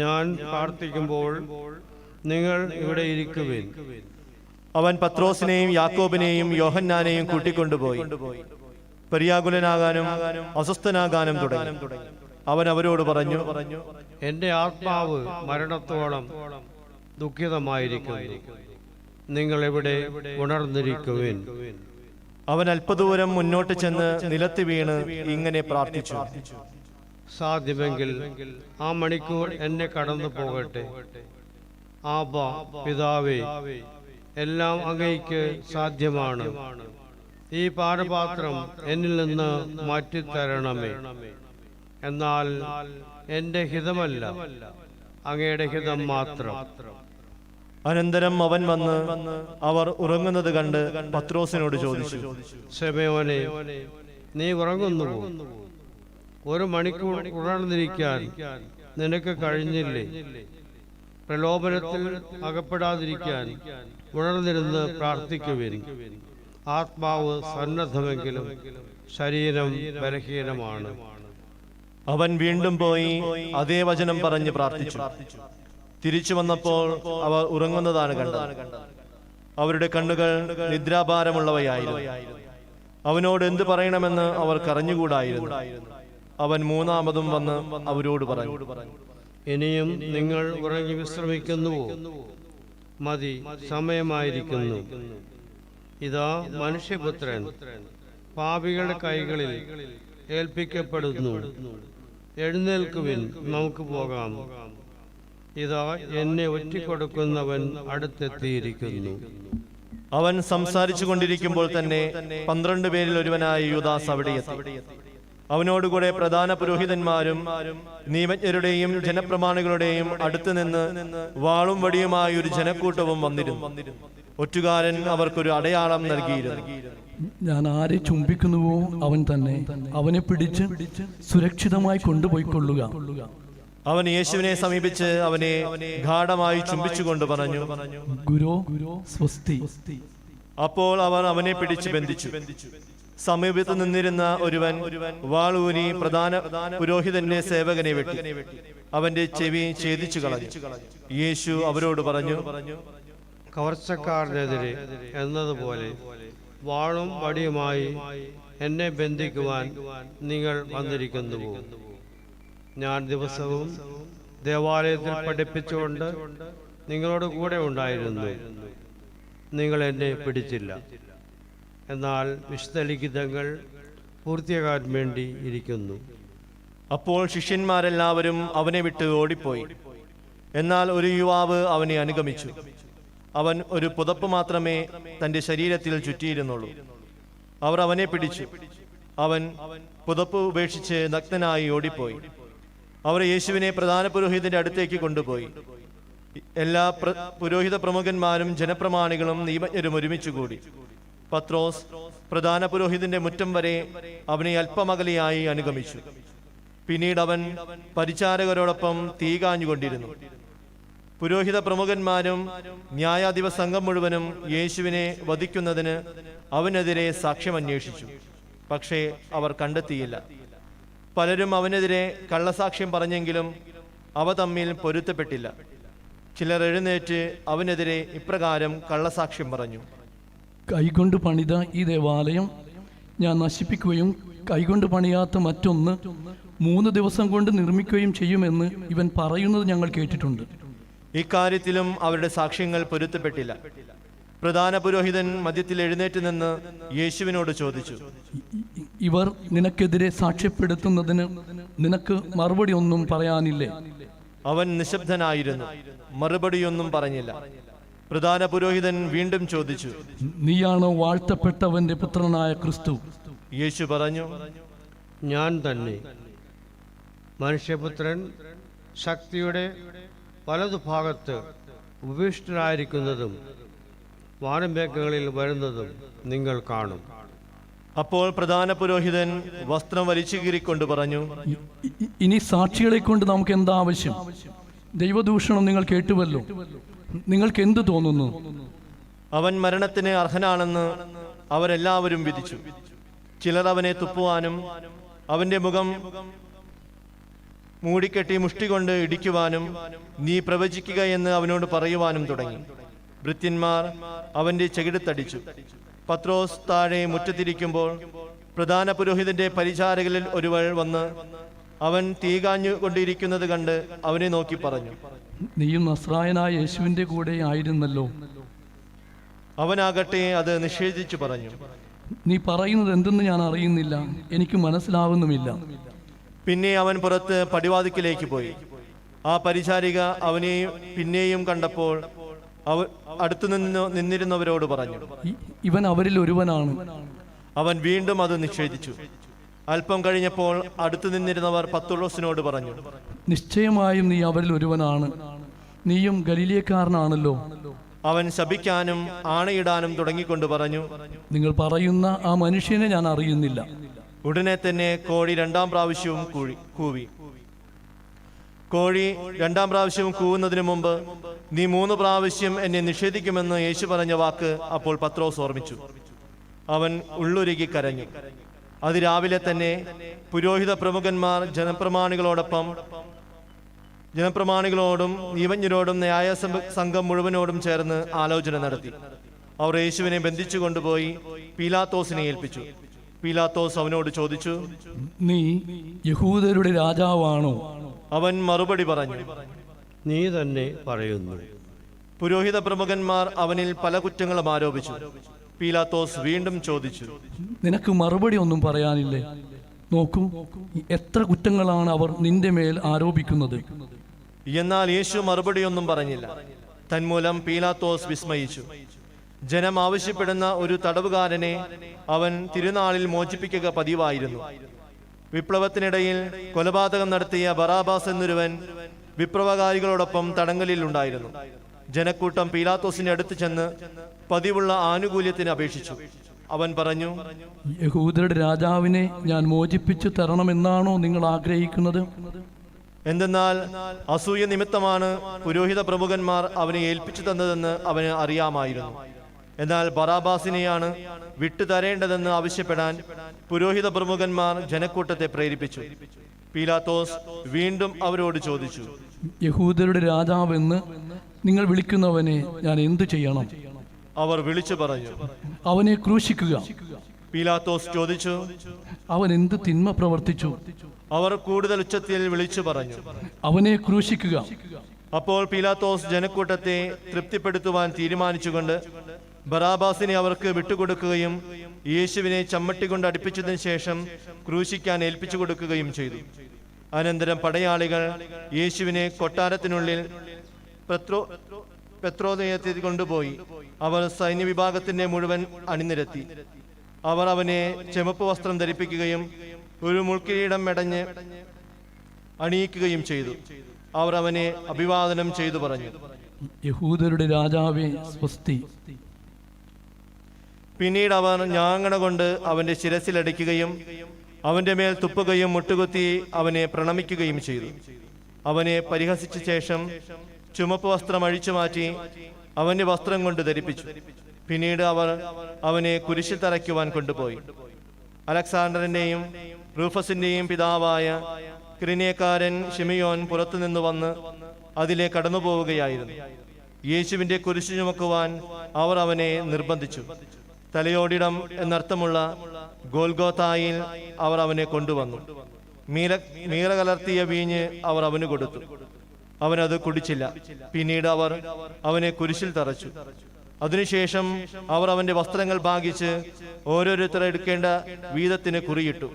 ഞാൻ പ്രാർത്ഥിക്കുമ്പോൾ നിങ്ങൾ ഇവിടെ ഇരിക്കുവിൻ. അവൻ പത്രോസിനെയും യാക്കോബിനെയും യോഹന്നാനെയും കൂട്ടിക്കൊണ്ടുപോയി. പര്യാകുലനാകാനും അസ്വസ്ഥനാകാനും തുടങ്ങി. അവൻ അവരോട് പറഞ്ഞു, എന്റെ ആത്മാവ് മരണത്തോളം ദുഃഖിതമായിരിക്കുന്നു. നിങ്ങൾ ഇവിടെ ഉണർന്നിരിക്കുവിൻ. അവൻ അല്പദൂരം മുന്നോട്ട് ചെന്ന് നിലത്ത് വീണ് ഇങ്ങനെ പ്രാർത്ഥിച്ചു, സാധ്യമെങ്കിൽ ആ മണിക്കൂർ എന്നെ കടന്നു പോകട്ടെ. ആബാ പിതാവേ, എല്ലാം അങ്ങയ്ക്ക് സാധ്യമാണ്. ഈ പാനപാത്രം എന്നിൽ നിന്ന് മാറ്റിത്തരണമേ. എന്നാൽ എന്റെ ഹിതമല്ല, അങ്ങയുടെ ഹിതം മാത്രം. അനന്തരം അവൻ വന്ന് അവർ ഉറങ്ങുന്നത് കണ്ട് പത്രോസിനോട് ചോദിച്ചു, ശമയോനെ, നീ ഉറങ്ങുന്നുവോ? 1 മണിക്കൂർ ഉണർന്നിരിക്കാൻ നിനക്ക് കഴിഞ്ഞില്ലേ? പ്രലോഭനത്തിൽ അകപ്പെടാതിരിക്കാൻ ഉണർന്നിരുന്ന് പ്രാർത്ഥിക്കുവിൻ. ആത്മാവ് സന്നദ്ധമെങ്കിലും ശരീരം ബലഹീനമാണ്. അവൻ വീണ്ടും പോയി അതേ വചനം പറഞ്ഞ് പ്രാർത്ഥിച്ചു. തിരിച്ചു വന്നപ്പോൾ അവർ ഉറങ്ങുന്നതാണ് കണ്ടത്. അവരുടെ കണ്ണുകൾ നിദ്രാഭാരമുള്ളവയായിരുന്നു. അവനോട് എന്ത് പറയണമെന്ന് അവർ കരഞ്ഞുകൂടായിരുന്നു. അവൻ 3ാമതും വന്ന് അവരോട് പറഞ്ഞു, ഇനിയും നിങ്ങൾ ഉറങ്ങി വിശ്രമിക്കുന്നുവോ? മതി, സമയമായിരിക്കുന്നു. ഇതാ മനുഷ്യപുത്രൻ പാപികളുടെ കൈകളിൽ ഏൽപ്പിക്കപ്പെടുന്നു. എഴുന്നേൽക്കുവിൻ, നമുക്ക് പോകാം. ഇതാ എന്നെ ഒറ്റിക്കൊടുക്കുന്നവൻ അടുത്തെത്തിയിരിക്കുന്നു. അവൻ സംസാരിച്ചു കൊണ്ടിരിക്കുമ്പോൾ തന്നെ 12 പേരിൽ ഒരുവനായ യൂദാസ് അവിടെ എത്തി. അവനോടുകൂടെ പ്രധാന പുരോഹിതന്മാരും നിയമജ്ഞരുടെയും ജനപ്രമാണികളുടെയും അടുത്ത് നിന്ന് വാളും വടിയുമായി ഒരു ജനക്കൂട്ടവും വന്നിരുന്നു. ഒറ്റുകാരൻ അവർക്കൊരു അടയാളം നൽകിയിരുന്നു. ഞാൻ ആരെ ചുംബിക്കുന്നുവോ അവൻ തന്നെ, അവനെ പിടിച്ച് സുരക്ഷിതമായി കൊണ്ടുപോയിക്കൊള്ളുക. അവൻ യേശുവിനെ സമീപിച്ച് അവനെ ഗാഢമായി ചുംബിച്ചുകൊണ്ട് പറഞ്ഞു, ഗുരോ സ്വസ്തി. അപ്പോൾ അവർ അവനെ പിടിച്ച് ബന്ധിച്ചു. സമീപത്ത് നിന്നിരുന്ന ഒരുവൻ വാളൂരി പ്രധാന പുരോഹിതന്റെ സേവകനെ വെട്ടി അവന്റെ ചെവി ഛേദിച്ചു കളഞ്ഞു. യേശു അവരോട് പറഞ്ഞു, കവർച്ചക്കാരനെതിരെ എന്നതുപോലെ വാളും വടിയുമായി എന്നെ ബന്ധിക്കുവാൻ നിങ്ങൾ വന്നിരിക്കുന്നുവോ? ഞാൻ ദിവസവും ദേവാലയത്തിൽ പഠിപ്പിച്ചുകൊണ്ട് നിങ്ങളോട് കൂടെ ഉണ്ടായിരുന്നു. നിങ്ങൾ എന്നെ പിടിച്ചില്ല. എന്നാൽ വിശുദ്ധ ലിഖിതങ്ങൾ പൂർത്തിയാകാൻ വേണ്ടി ഇരിക്കുന്നു. അപ്പോൾ ശിഷ്യന്മാരെല്ലാവരും അവനെ വിട്ട് ഓടിപ്പോയി. എന്നാൽ ഒരു യുവാവ് അവനെ അനുഗമിച്ചു. അവൻ ഒരു പുതപ്പ് മാത്രമേ തന്റെ ശരീരത്തിൽ ചുറ്റിയിരുന്നുള്ളൂ. അവർ അവനെ പിടിച്ചു. അവൻ പുതപ്പ് ഉപേക്ഷിച്ച് നഗ്നനായി ഓടിപ്പോയി. അവർ യേശുവിനെ പ്രധാന പുരോഹിതന്റെ അടുത്തേക്ക് കൊണ്ടുപോയി. എല്ലാ പുരോഹിത പ്രമുഖന്മാരും ജനപ്രമാണികളും നിയമജ്ഞരും ഒരുമിച്ച് കൂടി. പത്രോസ് പ്രധാന പുരോഹിതന്റെ മുറ്റം വരെ അവനെ അല്പമകലെയായി അനുഗമിച്ചു. പിന്നീട് അവൻ പരിചാരകരോടൊപ്പം തീ കാഞ്ഞുകൊണ്ടിരുന്നു. പുരോഹിത പ്രമുഖന്മാരും ന്യായാധിപ സംഘം മുഴുവനും യേശുവിനെ വധിക്കുന്നതിന് അവനെതിരെ സാക്ഷ്യം അന്വേഷിച്ചു. പക്ഷേ അവർ കണ്ടെത്തിയില്ല. പലരും അവനെതിരെ കള്ളസാക്ഷ്യം പറഞ്ഞെങ്കിലും അവ തമ്മിൽ പൊരുത്തപ്പെട്ടില്ല. ചിലർ എഴുന്നേറ്റ് അവനെതിരെ ഇപ്രകാരം കള്ളസാക്ഷ്യം പറഞ്ഞു: കൈകൊണ്ട് പണിത ഈ ദേവാലയം ഞാൻ നശിപ്പിക്കുകയും കൈകൊണ്ട് പണിയാത്ത മറ്റൊന്ന് 3 ദിവസം കൊണ്ട് നിർമ്മിക്കുകയും ചെയ്യുമെന്ന് ഇവൻ പറയുന്നത് ഞങ്ങൾ കേട്ടിട്ടുണ്ട്. ഇക്കാര്യത്തിലും അവരുടെ സാക്ഷ്യങ്ങൾ പൊരുത്തപ്പെട്ടില്ല. പ്രധാന പുരോഹിതൻ മധ്യത്തിൽ എഴുന്നേറ്റ് നിന്ന് യേശുവിനോട് ചോദിച്ചു: ഇവർ നിനക്കെതിരെ സാക്ഷ്യപ്പെടുത്തുന്നതിന് നിനക്ക് മറുപടി ഒന്നും പറയാനില്ലേ? അവൻ നിശബ്ദനായിരുന്നു, മറുപടിയൊന്നും പറഞ്ഞില്ല. പ്രധാന പുരോഹിതൻ വീണ്ടും ചോദിച്ചു: നീയാണോ വാഴ്ത്തപ്പെട്ടവന്റെ പുത്രനായ ക്രിസ്തു? യേശു പറഞ്ഞു: ഞാൻ തന്നെ. മനുഷ്യപുത്രൻ ശക്തിയുടെ വലതുഭാഗത്ത് ഉപവിഷ്ടനായിരിക്കുന്നതും വാനമേഘങ്ങളിൽ വരുന്നതും നിങ്ങൾ കാണും. അപ്പോൾ പ്രധാന പുരോഹിതൻ വസ്ത്രം വലിച്ചു കീറിക്കൊണ്ട് പറഞ്ഞു: ഇനി സാക്ഷികളെ കൊണ്ട് നമുക്ക് എന്താ ആവശ്യം? ദൈവദൂഷണം നിങ്ങൾ കേട്ടുവല്ലോ. നിങ്ങൾക്ക് എന്ത് തോന്നുന്നു? അവൻ മരണത്തിന് അർഹനാണെന്ന് അവരെല്ലാവരും വിധിച്ചു. ചിലർ അവനെ തുപ്പുവാനും അവന്റെ മുഖം മൂടിക്കെട്ടി മുഷ്ടി കൊണ്ട് ഇടിക്കുവാനും നീ പ്രവചിക്കുക എന്ന് അവനോട് പറയുവാനും തുടങ്ങി. ഭൃത്യന്മാർ അവന്റെ ചെകിടത്തടിച്ചു. പത്രോസ് താഴെ മുറ്റത്തിരിക്കുമ്പോൾ പ്രധാന പുരോഹിതന്റെ പരിചാരകരിൽ ഒരുവൾ വന്ന് അവൻ തീ കാഞ്ഞു കൊണ്ടിരിക്കുന്നത് കണ്ട് അവനെ നോക്കി പറഞ്ഞു: നീയും നസ്രായനായ യേശുവിന്റെ കൂടെ ആയിരുന്നല്ലോ. അവനാകട്ടെ അത് നിഷേധിച്ചു പറഞ്ഞു: നീ പറയുന്നത് എന്തെന്ന് ഞാൻ അറിയുന്നില്ല, എനിക്ക് മനസ്സിലാവുന്നുമില്ല. പിന്നെ അവൻ പുറത്ത് പടിവാതിക്കലേക്ക് പോയി. ആ പരിചാരിക അവനെയും പിന്നെയും കണ്ടപ്പോൾ അടുത്തു നിന്നിരുന്നവരോട് പറഞ്ഞു: ഇവൻ അവരിൽ ഒരുവനാണ്. അവൻ വീണ്ടും അത് നിഷേധിച്ചു. അല്പം കഴിഞ്ഞപ്പോൾ അടുത്തു നിന്നിരുന്നവർ പത്രോസിനോട് പറഞ്ഞു: നിശ്ചയമായും നീ അവരിൽ ഒരുവനാണ്. നീയും ഗലീലയക്കാരനാണല്ലോ. അവൻ ശപിക്കാനും ആണയിടാനും തുടങ്ങിക്കൊണ്ട് പറഞ്ഞു: നിങ്ങൾ പറയുന്ന ആ മനുഷ്യനെ ഞാൻ അറിയുന്നില്ല. ഉടനെ തന്നെ കോഴി 2-ാം പ്രാവശ്യവും കൂവി. കോഴി 2-ാം പ്രാവശ്യവും കൂവുന്നതിന് മുമ്പ് നീ 3 പ്രാവശ്യം എന്നെ നിഷേധിക്കുമെന്ന് യേശു പറഞ്ഞ വാക്ക് അപ്പോൾ പത്രോസ് ഓർമ്മിച്ചു. അവൻ ഉള്ളുരുകി കരഞ്ഞു. അതിരാവിലെ തന്നെ പുരോഹിത പ്രമുഖന്മാർ ജനപ്രമാണികളോടും നിയമജ്ഞരോടും ന്യായ സംഘം മുഴുവനോടും ചേർന്ന് ആലോചന നടത്തി. അവർ യേശുവിനെ ബന്ധിച്ചു കൊണ്ടുപോയി പീലാത്തോസിനെ ഏൽപ്പിച്ചു. പീലാത്തോസ് അവനോട് ചോദിച്ചു: നീ യഹൂദരുടെ രാജാവാണോ? അവൻ മറുപടി പറഞ്ഞു: നീ തന്നെ പറയുന്നു. പുരോഹിത പ്രമുഖന്മാർ അവനിൽ പല കുറ്റങ്ങളും ആരോപിച്ചു. പീലാത്തോസ് വീണ്ടും ചോദിച്ചു: നിനക്ക് മറുപടി ഒന്നും പറയാനില്ലേ? നോക്കൂ, എത്ര കുറ്റങ്ങളാണ് അവർ നിന്റെ മേൽ ആരോപിക്കുന്നത്. എന്നാൽ യേശു മറുപടിയൊന്നും പറഞ്ഞില്ല. തന്മൂലം പീലാത്തോസ് വിസ്മയിച്ചു. ജനം ആവശ്യപ്പെടുന്ന ഒരു തടവുകാരനെ അവൻ തിരുനാളിൽ മോചിപ്പിക്കുക പതിവായിരുന്നു. വിപ്ലവത്തിനിടയിൽ കൊലപാതകം നടത്തിയ ബറാബാസ് എന്നൊരുവൻ വിപ്ലവകാരികളോടൊപ്പം തടങ്കലിൽ ഉണ്ടായിരുന്നു. ജനക്കൂട്ടം പീലാത്തോസിന്റെ അടുത്ത് ചെന്ന് പതിവുള്ള ആനുകൂല്യത്തിന് അപേക്ഷിച്ചു. അവൻ പറഞ്ഞു: യഹൂദരുടെ രാജാവിനെ ഞാൻ മോചിപ്പിച്ചു തരണമെന്നാണോ നിങ്ങൾ ആഗ്രഹിക്കുന്നത്? എന്തെന്നാൽ അസൂയ നിമിത്തമാണ് പുരോഹിത പ്രമുഖന്മാർ അവനെ ഏൽപ്പിച്ചു തന്നതെന്ന് അവന് അറിയാമായിരുന്നു. എന്നാൽ ബറാബാസിനെയാണ് വിട്ടുതരേണ്ടതെന്ന് ആവശ്യപ്പെടാൻ പുരോഹിത പ്രമുഖന്മാർ ജനക്കൂട്ടത്തെ പ്രേരിപ്പിച്ചു. പീലാത്തോസ് വീണ്ടും അവരോട് ചോദിച്ചു: യഹൂദരുടെ രാജാവെന്ന് നിങ്ങൾ വിളിക്കുന്നവനെ ഞാൻ എന്തു ചെയ്യണം? അവർ വിളിച്ചു പറഞ്ഞു: അവനെ ക്രൂശിക്കുക. പീലാത്തോസ് ചോദിച്ചു: അവൻ എന്ത് തിന്മ പ്രവർത്തിച്ചു? അവർ കൂടുതൽ ഉച്ചത്തിൽ വിളിച്ചു പറഞ്ഞു: അവനെ ക്രൂശിക്കുക. അപ്പോൾ പീലാത്തോസ് ജനക്കൂട്ടത്തെ തൃപ്തിപ്പെടുത്തുവാൻ തീരുമാനിച്ചുകൊണ്ട് ബറാബാസിനെ അവർക്ക് വിട്ടുകൊടുക്കുകയും യേശുവിനെ ചമ്മട്ടി കൊണ്ട് അടുപ്പിച്ചതിന് ശേഷം ക്രൂശിക്കാൻ ഏൽപ്പിച്ചു കൊടുക്കുകയും ചെയ്തു. അനന്തരം പടയാളികൾ യേശുവിനെ കൊട്ടാരത്തിനുള്ളിൽ പെത്രോദയത്തിൽ കൊണ്ടുപോയി. അവർ സൈന്യവിഭാഗത്തിന്റെ മുഴുവൻ അണിനിരത്തി. അവർ അവനെ ചെമപ്പ് വസ്ത്രം ധരിപ്പിക്കുകയും ഒരു മുൾക്കിരീടം മെടഞ്ഞ് അണിയിക്കുകയും ചെയ്തു. അവർ അവനെ അഭിവാദനം ചെയ്തു പറഞ്ഞു, യഹൂദരുടെ രാജാവേ സ്വസ്തി. പിന്നീട് അവർ ഞാങ്ങണ കൊണ്ട് അവന്റെ ശിരസിലടിക്കുകയും അവന്റെ മേൽ തുപ്പുകയും മുട്ടുകുത്തി അവനെ പ്രണമിക്കുകയും ചെയ്തു. അവനെ പരിഹസിച്ച ശേഷം ചുമപ്പ് വസ്ത്രം അഴിച്ചു മാറ്റി അവന്റെ വസ്ത്രം കൊണ്ട് ധരിപ്പിച്ചു. പിന്നീട് അവർ അവനെ കുരിശിൽ തറയ്ക്കുവാൻ കൊണ്ടുപോയി. അലക്സാണ്ടറിന്റെയും റൂഫസിന്റെയും പിതാവായ ക്രിനേക്കാരൻ ഷിമിയോൻ പുറത്തുനിന്ന് വന്ന് അതിലെ കടന്നു പോവുകയായിരുന്നു. യേശുവിന്റെ കുരിശു ചുമക്കുവാൻ അവർ അവനെ നിർബന്ധിച്ചു. തലയോടിടം എന്നർത്ഥമുള്ള ഗോൽഗോത്തായിൽ അവർ അവനെ കൊണ്ടുവന്നു. മീറ കലർത്തിയ വീഞ്ഞ് അവർ അവന് കൊടുത്തു. അവനത് കുടിച്ചില്ല. പിന്നീട് അവർ അവനെ കുരിശിൽ തറച്ചു. അതിനുശേഷം അവർ അവന്റെ വസ്ത്രങ്ങൾ ഭാഗിച്ച് ഓരോരുത്തർ എടുക്കേണ്ട വീതത്തിന് കുറിയിട്ടു.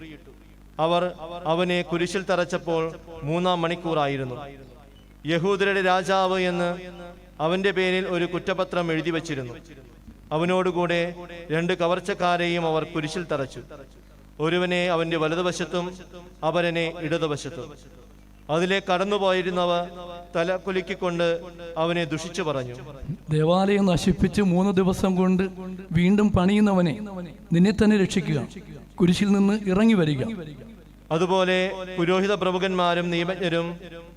അവർ അവനെ കുരിശിൽ തറച്ചപ്പോൾ 3-ാം മണിക്കൂറായിരുന്നു. യഹൂദരുടെ രാജാവ് എന്ന് അവന്റെ പേരിൽ ഒരു കുറ്റപത്രം എഴുതി വച്ചിരുന്നു. അവനോടുകൂടെ 2 കവർച്ചക്കാരെയും അവർ കുരിശിൽ തറച്ചു. ഒരുവനെ അവന്റെ വലതുവശത്തും അപരനെ ഇടതുവശത്തും. അതിലെ കടന്നുപോയിരുന്നവർ തല കുലുക്കിക്കൊണ്ട് അവനെ ദുഷിച്ചു പറഞ്ഞു, ദേവാലയം നശിപ്പിച്ച് 3 ദിവസം കൊണ്ട് വീണ്ടും പണിയുന്നവനെ, നിന്നെ തന്നെ രക്ഷിക്കുക, കുരിശിൽ നിന്ന് ഇറങ്ങി വരിക. അതുപോലെ പുരോഹിത പ്രമുഖന്മാരും നിയമജ്ഞരും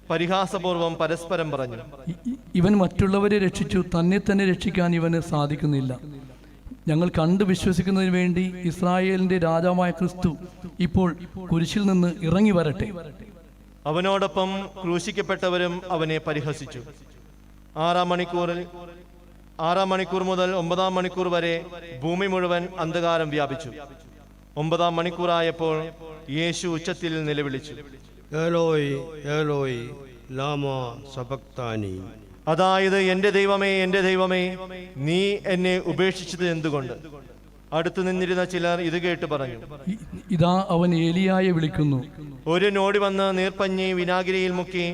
പരിഹാസപൂർവം പരസ്പരം പറഞ്ഞു, ഇവൻ മറ്റുള്ളവരെ രക്ഷിച്ചു, തന്നെ തന്നെ രക്ഷിക്കാൻ ഇവന് സാധിക്കുന്നില്ല. ഞങ്ങൾ കണ്ടു വിശ്വസിക്കുന്നതിന് വേണ്ടി ഇസ്രായേലിന്റെ രാജാവായ ക്രിസ്തു ഇപ്പോൾ കുരിശിൽ നിന്ന് ഇറങ്ങി വരട്ടെ. അവനോടൊപ്പം ക്രൂശിക്കപ്പെട്ടവരും അവനെ പരിഹസിച്ചു. 6-ാം മണിക്കൂർ മുതൽ 9-ാം മണിക്കൂർ വരെ ഭൂമി മുഴുവൻ അന്ധകാരം വ്യാപിച്ചു. 9-ാം മണിക്കൂറായപ്പോൾ യേശു ഉച്ചത്തിൽ നിലവിളിച്ചു, ഏലോയ് ഏലോയ് ലാമാ സബക്താനി. അതായത്, എന്റെ ദൈവമേ, എന്റെ ദൈവമേ, നീ എന്നെ ഉപേക്ഷിച്ചത് എന്തുകൊണ്ട്? അടുത്തു നിന്നിരുന്ന ചിലർ ഇത് കേട്ട് പറഞ്ഞു, ഇതാ അവൻ ഏലിയായെ വിളിക്കുന്നു. ഒരു നോടി വന്ന് നീർപ്പഞ്ഞി വിനാഗിരിയിൽ മുക്കി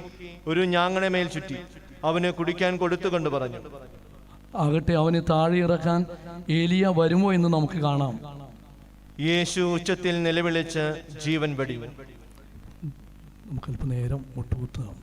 ഒരു ഞാങ്ങണമേൽ ചുറ്റി അവന് കുടിക്കാൻ കൊടുത്തുകൊണ്ട് പറഞ്ഞു, ആകട്ടെ അവനെ താഴെ ഇറക്കാൻ ഏലിയ വരുമോ എന്ന് നമുക്ക് കാണാം. യേശു ഉച്ചത്തിൽ നിലവിളിച്ച് ജീവൻ വെടിഞ്ഞു. നമുക്ക് അല്പനേരം മുട്ടുകുത്താം.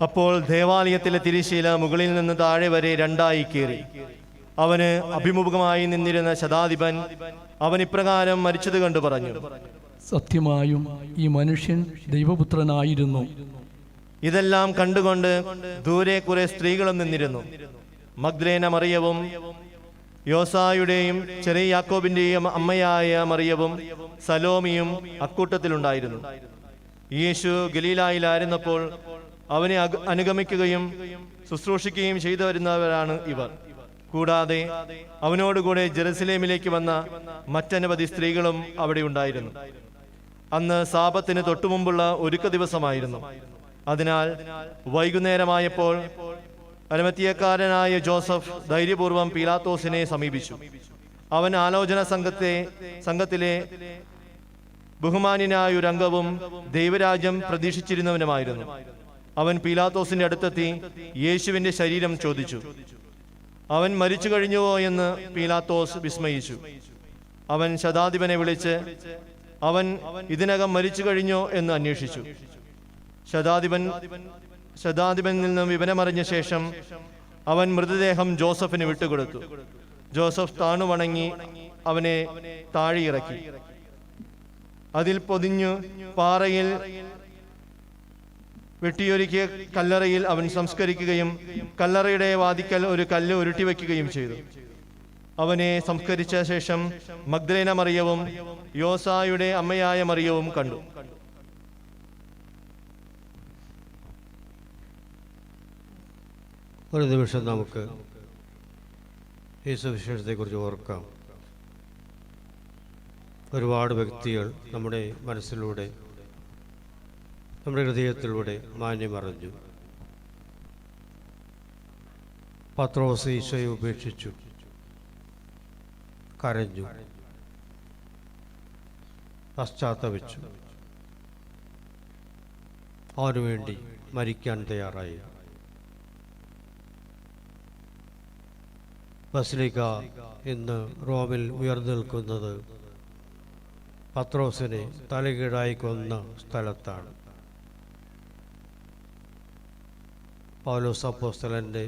അപ്പോൾ ദേവാലയത്തിലെ തിരശ്ശീല മുകളിൽ നിന്ന് താഴെ വരെ 2ആയി കീറി. അവന് അഭിമുഖമായി നിന്നിരുന്ന ശതാധിപൻ അവൻ ഇപ്രകാരം മരിച്ചത് കണ്ടു പറഞ്ഞു, സത്യമായും ഈ മനുഷ്യൻ ദൈവപുത്രനായിരുന്നു. ഇതെല്ലാം കണ്ടുകൊണ്ട് ദൂരെ കുറെ സ്ത്രീകളും നിന്നിരുന്നു. മഗ്ദലേന മറിയവും യോസായുടെയും ചെറിയ യാക്കോബിന്റെയും അമ്മയായ മറിയവും സലോമിയും അക്കൂട്ടത്തിലുണ്ടായിരുന്നു. യേശു ഗലീലായിലായിരുന്നപ്പോൾ അവനെ അനുഗമിക്കുകയും ശുശ്രൂഷിക്കുകയും ചെയ്തു വരുന്നവരാണ് ഇവർ. കൂടാതെ അവനോടുകൂടെ ജെറുസലേമിലേക്ക് വന്ന മറ്റനവധി സ്ത്രീകളും അവിടെ ഉണ്ടായിരുന്നു. അന്ന് സാബത്തിന് തൊട്ടുമുമ്പുള്ള ഒരുക്ക ദിവസമായിരുന്നു. അതിനാൽ വൈകുന്നേരമായപ്പോൾ അരിമത്തിയക്കാരനായ ജോസഫ് ധൈര്യപൂർവ്വം പീലാത്തോസിനെ സമീപിച്ചു. അവൻ ആലോചന സംഘത്തിലെ ബഹുമാന്യനായ ഒരു അംഗവും ദൈവരാജ്യം പ്രതീക്ഷിച്ചിരുന്നവനുമായിരുന്നു. അവൻ പീലാത്തോസിന്റെ അടുത്തെത്തി യേശുവിന്റെ ശരീരം ചോദിച്ചു. അവൻ മരിച്ചു കഴിഞ്ഞുവോ എന്ന് പീലാത്തോസ് വിസ്മയിച്ചു. അവൻ ശതാധിപനെ വിളിച്ച് അവൻ ഇതിനകം മരിച്ചു കഴിഞ്ഞോ എന്ന് അന്വേഷിച്ചു. ശതാധിപനിൽ നിന്നും വിവരമറിഞ്ഞ ശേഷം അവൻ മൃതദേഹം ജോസഫിന് വിട്ടുകൊടുത്തു. ജോസഫ് താണുവണങ്ങി അവനെ താഴെയിറക്കി. അതിൽ പൊതിഞ്ഞു പാറയിൽ വെട്ടിയൊരുക്കിയ കല്ലറയിൽ അവൻ സംസ്കരിക്കുകയും കല്ലറയുടെ വാതിക്കൽ ഒരു കല്ല് ഉരുട്ടിവെക്കുകയും ചെയ്തു. അവനെ സംസ്കരിച്ച ശേഷം മഗ്ദലേന മറിയവും യോസായുടെ അമ്മയായ മറിയവും കണ്ടു. ഒരു നിമിഷം നമുക്ക് ഈ സുവിശേഷത്തെക്കുറിച്ച് ഓർക്കാം. ഒരുപാട് വ്യക്തികൾ നമ്മുടെ മനസ്സിലൂടെ, നമ്മുടെ ഹൃദയത്തിലൂടെ മാഞ്ഞുമറിഞ്ഞു. പത്രോസ് ഈശോയെ ഉപേക്ഷിച്ചു, കരഞ്ഞു, പശ്ചാത്തപിച്ചു, അവനു വേണ്ടി മരിക്കാൻ തയ്യാറായി. ബസിലിക്ക ഇന്ന് റോമിൽ ഉയർന്നു നിൽക്കുന്നത് പത്രോസിനെ തലകീഴായി കൊന്ന സ്ഥലത്താണ്. പൗലോസ് അപ്പോസ്തലൻ്റെ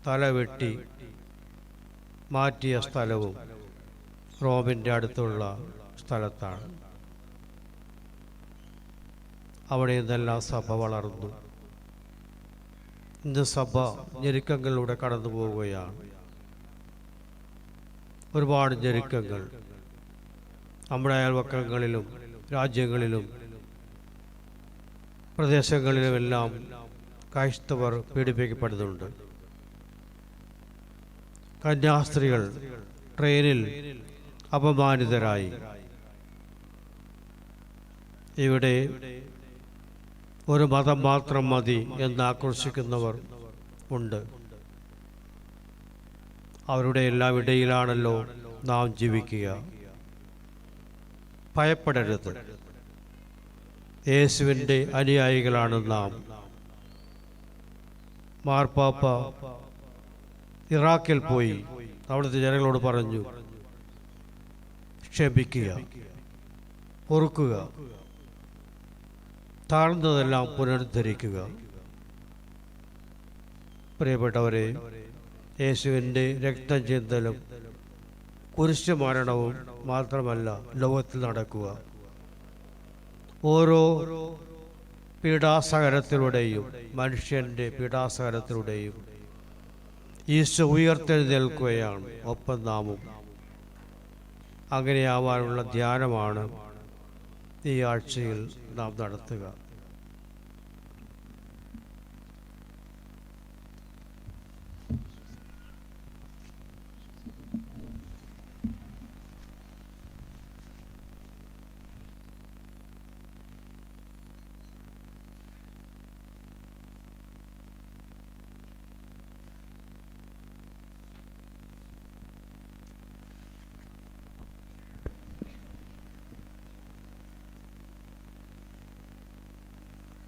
തല വെട്ടി മാറ്റിയ സ്ഥലവും റോമിൻ്റെ അടുത്തുള്ള സ്ഥലത്താണ്. അവിടെ നിന്നെല്ലാം സഭ വളർന്നു. ഇന്ന് സഭ ഞെരുക്കങ്ങളിലൂടെ കടന്നു പോവുകയാണ്. ഒരുപാട് ഞെരുക്കങ്ങൾ നമ്മുടെ അയൽവക്കങ്ങളിലും രാജ്യങ്ങളിലും പ്രദേശങ്ങളിലുമെല്ലാം ക്രൈസ്തവർ പീഡിപ്പിക്കപ്പെടുന്നുണ്ട്. കന്യാസ്ത്രീകൾ ട്രെയിനിൽ അപമാനിതരായി. ഇവിടെ ഒരു മതം മാത്രം മതി എന്ന് ആക്രോശിക്കുന്നവർ ഉണ്ട്. അവരുടെ എല്ലാം ഇടയിലാണല്ലോ നാം ജീവിക്കുക. ഭയപ്പെടരുത്, യേശുവിൻ്റെ അനുയായികളാണ് നാം. മാർപ്പാപ്പ ഇറാഖിൽ പോയി അവിടുത്തെ ജനങ്ങളോട് പറഞ്ഞു, ക്ഷമിക്കുക, പൊറുക്കുക, താഴ്ന്നതെല്ലാം പുനരുദ്ധരിക്കുക. പ്രിയപ്പെട്ടവരെ, യേശുവിൻ്റെ രക്തം ചിന്തലും കുരിശുമരണവും മാത്രമല്ല ലോകത്തിൽ നടക്കുക. ഓരോ പീഡാസഹനത്തിലൂടെയും, മനുഷ്യൻ്റെ പീഡാസഹനത്തിലൂടെയും ഈശോ ഉയർത്തെഴുന്നേൽക്കുകയാണ്. ഒപ്പം നാമും അങ്ങനെയാവാനുള്ള ധ്യാനമാണ് ഈ ആഴ്ചയിൽ നാം നടത്തുക.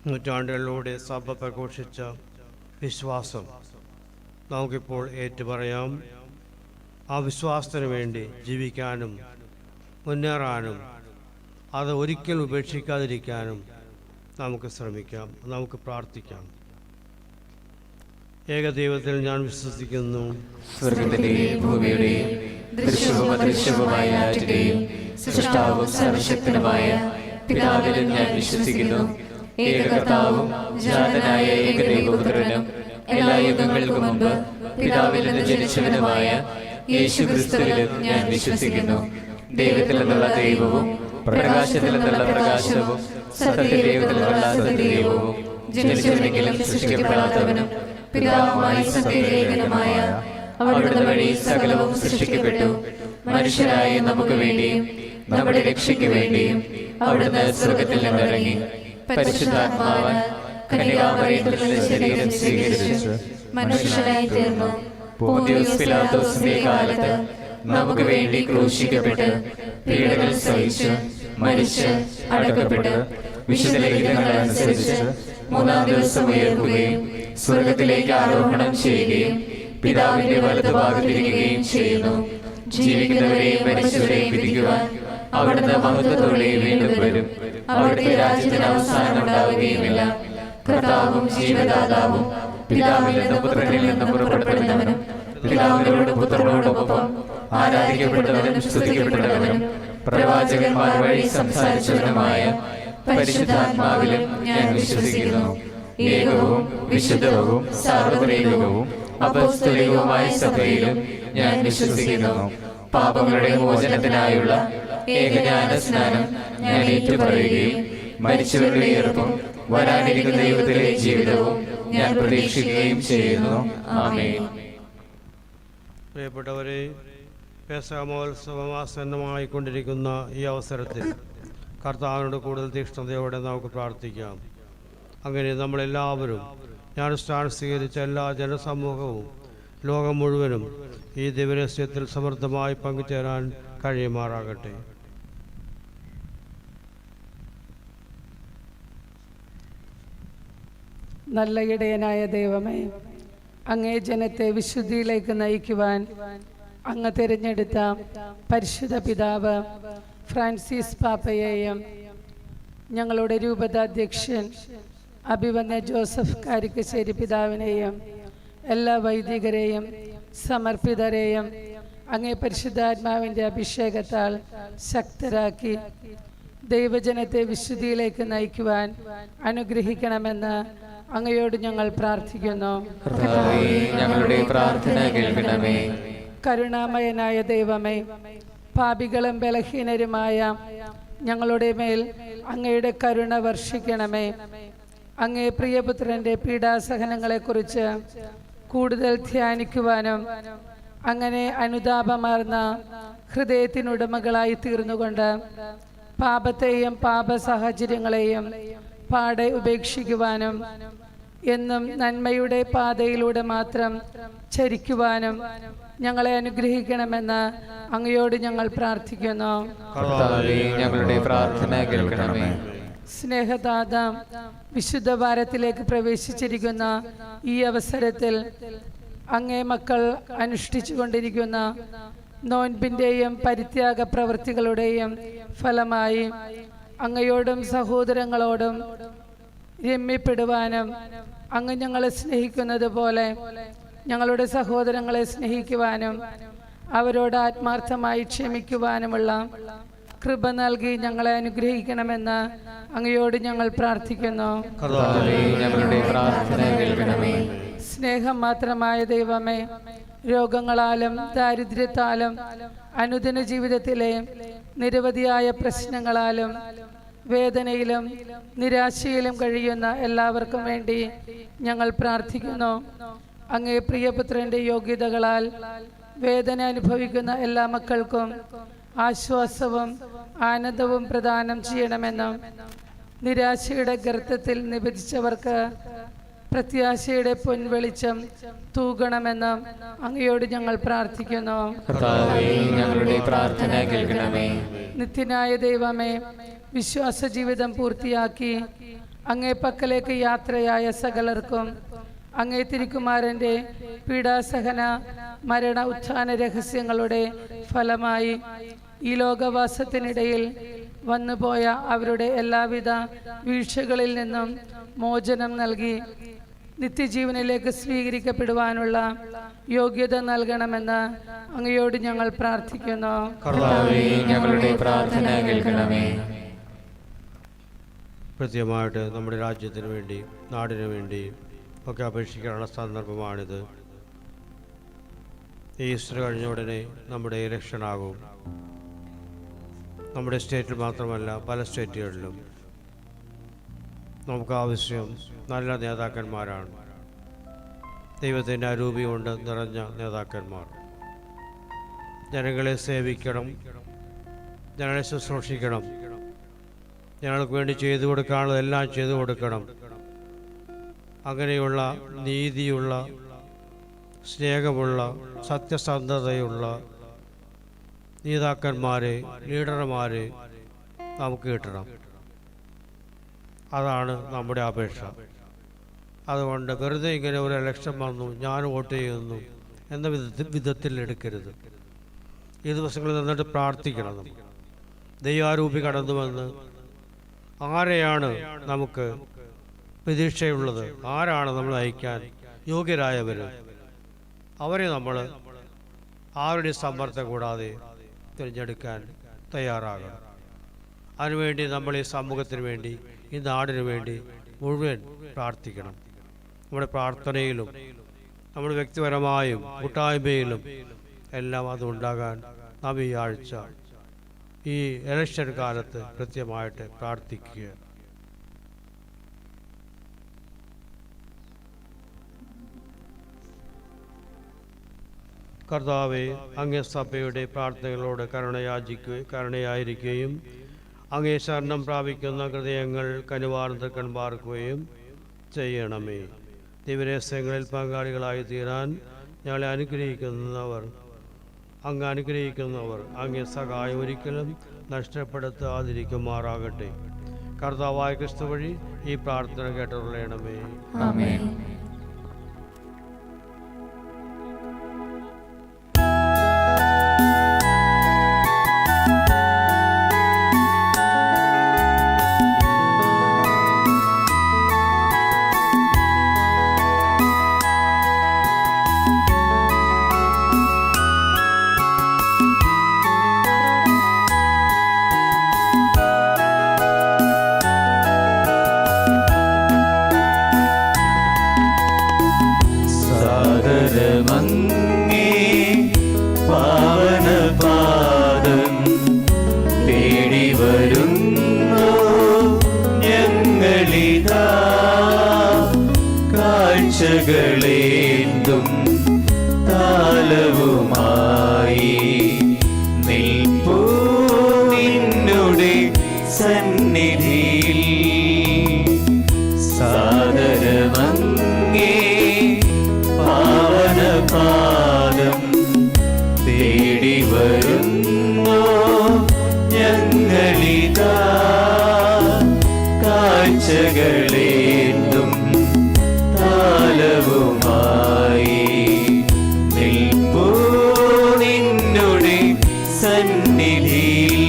നൂറ്റാണ്ടുകളിലൂടെ സഭ പ്രഘോഷിച്ച വിശ്വാസം നമുക്കിപ്പോൾ ഏറ്റുപറയാം. ആ വിശ്വാസത്തിന് വേണ്ടി ജീവിക്കാനും മുന്നേറാനും അത് ഒരിക്കലും ഉപേക്ഷിക്കാതിരിക്കാനും നമുക്ക് ശ്രമിക്കാം, നമുക്ക് പ്രാർത്ഥിക്കാം. ഏകദൈവത്തിൽ ഞാൻ വിശ്വസിക്കുന്നു. സ്വർഗത്തിലെയും ഭൂമിയുടെയും ദൃശ്യവും അദൃശ്യവുമായ എല്ലാറ്റിനെയും സൃഷ്ടാവും സർവശക്തനുമായ പിതാവിലും ഞാൻ വിശ്വസിക്കുന്നു. ഏകകർത്താവും ജാതനായ ഏകദൈവപുത്രനും എല്ലാ യുഗങ്ങൾക്കും മുമ്പ് പിതാവിൽ നിന്ന് ജനിച്ചവനുമായ യേശു ക്രിസ്തുവിലും ഞാൻ വിശ്വസിക്കുന്നു. ദൈവത്തിൽ നിന്നുള്ള ദൈവവും പ്രകാശത്തിൽ നിന്നുള്ള പ്രകാശവും സത്യദൈവത്തിൽ നിന്നുള്ള സത്യദൈവവും ജനിച്ചവനെങ്കിലും സൃഷ്ടിക്കപ്പെടാത്തവനും പിതാവുമായി സത്യദേവനുമായ അവിടുന്ന് വഴി സകലവും സൃഷ്ടിക്കപ്പെട്ടു. മനുഷ്യരായ നമുക്ക് വേണ്ടിയും നമ്മുടെ രക്ഷയ്ക്ക് വേണ്ടിയും അവിടുന്ന് സ്വർഗത്തിൽ നിന്നിറങ്ങി പരിശുദ്ധാത്മാവാൻ കന്യകാമറിയത്തിൽ നിന്ന് ശരീരം സ്വീകരിച്ച് മനുഷ്യനായി തീർന്നു. പോന്തിയോസ് പിലാത്തോസിന്റെ കാലത്ത് നമുക്ക് വേണ്ടി ക്രൂശിക്കപ്പെട്ട് പീഡകൾ സഹിച്ച് മരിച്ച് അടക്കപ്പെട്ട് വിശുദ്ധ ലേഖനങ്ങളനുസരിച്ച് മൂന്നാം ദിവസം ഉയർക്കുകയും സ്വർഗത്തിലേക്ക് ആരോഹണം ചെയ്യുകയും പിതാവിന്റെ വലതുഭാഗത്തിരിക്കുകയും ചെയ്യുന്നു. ജീവിക്കുന്നവരെയും മരിച്ചവരെയും വിധിക്കുവാൻ അവിടുന്ന് മഹത്വത്തോടെ വീണ്ടും വരും. അവിടുത്തെ രാജ്യത്തിന് അവസാനം ഉണ്ടാവുകയുമില്ല. കർത്താവും ജീവദാതാവും പിതാവിൽ നിന്നും പുത്രനിൽ നിന്നും പുറപ്പെടുന്നവനും പിതാവിനോടും പുത്രനോടൊപ്പം ആരാധിക്കപ്പെട്ടവനും സ്തുതിക്കപ്പെട്ടവനും പ്രവാചകന്മാർ വഴി സംസാരിച്ചവനുമായ പരിശുദ്ധാത്മാവിലും ഞാൻ വിശ്വസിക്കുന്നു. ഏകവും വിശുദ്ധവും സാർവത്രികവും അപ്പസ്തോലികവുമായ സഭയിലും ഞാൻ വിശ്വസിക്കുന്നു. പാപങ്ങളുടെ മോചനത്തിനായുള്ള ഏകജ്ഞാന സ്നാനം ഞാൻ ഏറ്റുപറയുകയും മരിച്ചവരുടെ ഉയർപ്പും വരാനിരിക്കുന്ന ദൈവത്തിലെ ജീവിതവും ഞാൻ പ്രതീക്ഷിക്കുകയും ചെയ്യുന്നു. ആമേൻ. പ്രിയപ്പെട്ടവരെ, പെസഹ മഹോത്സവം ആസന്നമായിക്കൊണ്ടിരിക്കുന്ന ഈ അവസരത്തിൽ കർത്താവിനോട് കൂടുതൽ തീക്ഷ്ണതയോടെ നമുക്ക് പ്രാർത്ഥിക്കാം. അങ്ങനെ നമ്മളെല്ലാവരും ജ്ഞാനസ്നാനം സ്വീകരിച്ച എല്ലാ ജനസമൂഹവും ലോകം മുഴുവനും ഈ ദിവ്യരഹസ്യത്തിൽ സമൃദ്ധമായി പങ്കുചേരാൻ കഴിയുമാറാകട്ടെ. നല്ല ഇടയനായ ദൈവമേ, അങ്ങേ ജനത്തെ വിശുദ്ധിയിലേക്ക് നയിക്കുവാൻ അങ്ങ് തിരഞ്ഞെടുത്ത പരിശുദ്ധ പിതാവ് ഫ്രാൻസിസ് പാപ്പയെയും ഞങ്ങളുടെ രൂപതാധ്യക്ഷൻ അഭിവന്യ ജോസഫ് കാരിക്കശ്ശേരി പിതാവിനെയും എല്ലാ വൈദികരെയും സമർപ്പിതരെയും അങ്ങേ പരിശുദ്ധാത്മാവിൻ്റെ അഭിഷേകത്താൽ ശക്തരാക്കി ദൈവജനത്തെ വിശുദ്ധിയിലേക്ക് നയിക്കുവാൻ അനുഗ്രഹിക്കണമെന്ന് അങ്ങയോട് ഞങ്ങൾ പ്രാർത്ഥിക്കുന്നു. ഞങ്ങളുടെ പ്രാർത്ഥന കേൾക്കണമേ. കരുണാമയനായ ദൈവമേ, പാപികളും ബലഹീനരുമായ ഞങ്ങളുടെ മേൽ അങ്ങയുടെ കരുണ വർഷിക്കണമേ. അങ്ങേ പ്രിയപുത്രന്റെ പീഡാസഹനങ്ങളെക്കുറിച്ച് കൂടുതൽ ധ്യാനിക്കുവാനും അങ്ങനെ അനുതാപമാർന്ന ഹൃദയത്തിനുടമകളായി തീർന്നുകൊണ്ട് പാപത്തെയും പാപ സാഹചര്യങ്ങളെയും പാടെ ഉപേക്ഷിക്കുവാനും എന്നും നന്മയുടെ പാതയിലൂടെ മാത്രം ചരിക്കുവാനും ഞങ്ങളെ അനുഗ്രഹിക്കണമെന്ന് അങ്ങയോട് ഞങ്ങൾ പ്രാർത്ഥിക്കുന്നു. ഞങ്ങളുടെ പ്രാർത്ഥന കേൾക്കണമേ. സ്നേഹദാത, വിശുദ്ധ വാരത്തിലേക്ക് പ്രവേശിച്ചിരിക്കുന്ന ഈ അവസരത്തിൽ അങ്ങേ മക്കൾ അനുഷ്ഠിച്ചു കൊണ്ടിരിക്കുന്ന നോൻപിൻ്റെയും പരിത്യാഗ പ്രവൃത്തികളുടെയും ഫലമായി അങ്ങയോടും സഹോദരങ്ങളോടും രമ്യപ്പെടുവാനും അങ്ങ് ഞങ്ങളെ സ്നേഹിക്കുന്നത് പോലെ ഞങ്ങളുടെ സഹോദരങ്ങളെ സ്നേഹിക്കുവാനും അവരോട് ആത്മാർത്ഥമായി ക്ഷമിക്കുവാനുമുള്ള കൃപ നൽകി ഞങ്ങളെ അനുഗ്രഹിക്കണമെന്ന് അങ്ങയോട് ഞങ്ങൾ പ്രാർത്ഥിക്കുന്നു. സ്നേഹം മാത്രമായ ദൈവമേ, രോഗങ്ങളാലും ദാരിദ്ര്യത്താലും അനുദിന ജീവിതത്തിലെ നിരവധിയായ പ്രശ്നങ്ങളാലും വേദനയിലും നിരാശയിലും കഴിയുന്ന എല്ലാവർക്കും വേണ്ടി ഞങ്ങൾ പ്രാർത്ഥിക്കുന്നു. അങ്ങേ പ്രിയപുത്രന്റെ യോഗ്യതകളാൽ വേദന അനുഭവിക്കുന്ന എല്ലാ മക്കൾക്കും ആശ്വാസവും ആനന്ദവും പ്രദാനം ചെയ്യണമെന്നും നിരാശയുടെ ഗർത്തത്തിൽ നിബന്ധിച്ചവർക്ക് പ്രത്യാശയുടെ പൊൻവെളിച്ചം തൂകണമെന്നും അങ്ങയോട് ഞങ്ങൾ പ്രാർത്ഥിക്കുന്നു. ഞങ്ങളുടെ പ്രാർത്ഥന കേൾക്കണമേ. നിത്യനായ ദൈവമേ, വിശ്വാസ ജീവിതം പൂർത്തിയാക്കി അങ്ങേ പക്കലേക്ക് യാത്രയായ സകലർക്കും അങ്ങേ തിരുക്കുമാരൻ്റെ പീഡാസഹന മരണ ഉത്ഥാന രഹസ്യങ്ങളുടെ ഫലമായി ഈ ലോകവാസത്തിനിടയിൽ വന്നുപോയ അവരുടെ എല്ലാവിധ വീഴ്ചകളിൽ നിന്നും മോചനം നൽകി നിത്യജീവനിലേക്ക് സ്വീകരിക്കപ്പെടുവാനുള്ള യോഗ്യത നൽകണമെന്ന് അങ്ങയോട് ഞങ്ങൾ പ്രാർത്ഥിക്കുന്നു. ഞങ്ങളുടെ പ്രാർത്ഥന കേൾക്കണമേ. കൃത്യമായിട്ട് നമ്മുടെ രാജ്യത്തിന് വേണ്ടി, നാടിനു വേണ്ടി ഒക്കെ അപേക്ഷിക്കാനുള്ള സന്ദർഭമാണിത്. ഈസ്റ്റർ കഴിഞ്ഞ ഉടനെ നമ്മുടെ ഇലക്ഷനാകും. നമ്മുടെ സ്റ്റേറ്റിൽ മാത്രമല്ല, പല സ്റ്റേറ്റുകളിലും നമുക്ക് ആവശ്യം നല്ല നേതാക്കന്മാരാണ്. ദൈവത്തിൻ്റെ അരൂപി കൊണ്ട് നിറഞ്ഞ നേതാക്കന്മാർ. ജനങ്ങളെ സേവിക്കണം, ജനങ്ങളെ ശുശ്രൂഷിക്കണം, ജനങ്ങൾക്ക് വേണ്ടി ചെയ്തു കൊടുക്കാനുള്ളതെല്ലാം ചെയ്തു കൊടുക്കണം. അങ്ങനെയുള്ള നീതിയുള്ള, സ്നേഹമുള്ള, സത്യസന്ധതയുള്ള നേതാക്കന്മാരെ, ലീഡർമാരെ നമുക്ക് കിട്ടണം. അതാണ് നമ്മുടെ അപേക്ഷ. അതുകൊണ്ട് വെറുതെ ഇങ്ങനെ ഒരു ഇലക്ഷൻ വന്നു, ഞാൻ വോട്ട് ചെയ്യുന്നു എന്ന വിധത്തിൽ എടുക്കരുത്. ഈ ദിവസങ്ങളിൽ നിന്നിട്ട് പ്രാർത്ഥിക്കണം. ദൈവാരൂപി കടന്നുവന്ന് ആരെയാണ് നമുക്ക് പ്രതീക്ഷയുള്ളത്, ആരാണ് നമ്മൾ നയിക്കാൻ യോഗ്യരായവർ, അവരെ നമ്മൾ ആരുടെ സമ്മർദ്ദം കൂടാതെ തിരഞ്ഞെടുക്കാൻ തയ്യാറാകണം. അതിനുവേണ്ടി നമ്മൾ ഈ സമൂഹത്തിന് വേണ്ടി, ഈ നാടിനു വേണ്ടി മുഴുവൻ പ്രാർത്ഥിക്കണം. നമ്മുടെ പ്രാർത്ഥനയിലും നമ്മുടെ വ്യക്തിപരമായും കൂട്ടായ്മയിലും എല്ലാം അതുണ്ടാകാൻ നാം ഈ ആഴ്ച, ഈ ഇലക്ഷൻ കാലത്ത് കൃത്യമായിട്ട് പ്രാർത്ഥിക്കുക. കർത്താവെ, അങ്ങേ സഭയുടെ പ്രാർത്ഥനകളോട് കരുണയായിരിക്കുകയും അങ്ങേ ശരണം പ്രാപിക്കുന്ന ഹൃദയങ്ങൾ കനുവാർന്നക്കൺ പാർക്കുകയും ചെയ്യണമേ. ദിവരഹസ്യങ്ങളിൽ പങ്കാളികളായി തീരാൻ ഞങ്ങളെ അനുഗ്രഹിക്കുന്നവർ അങ്ങേ സഹായം ഒരിക്കലും നഷ്ടപ്പെടുത്താതിരിക്കുമാറാകട്ടെ. കർത്താവായ ക്രിസ്തു വഴി ഈ പ്രാർത്ഥന കേട്ടുകൊള്ളണമേ. ആമേൻ. സാദരമങ്ങേ പാവനപാദം തേടി വരുന്നു ഞങ്ങളിതാ. കാഴ്ചകളേന്തും താലവുമായി നിൽപ്പൂ നിന്നുടെ സന്നിധിയിൽ. സാദരമങ്ങേ പാവനപാദം തേടി വരുന്നു ഞങ്ങളിതാ. കാഴ്ചകളേന്തും താലവുമായി നിൽപ്പൂ നിന്നുടെ സന്നിധിയിൽ.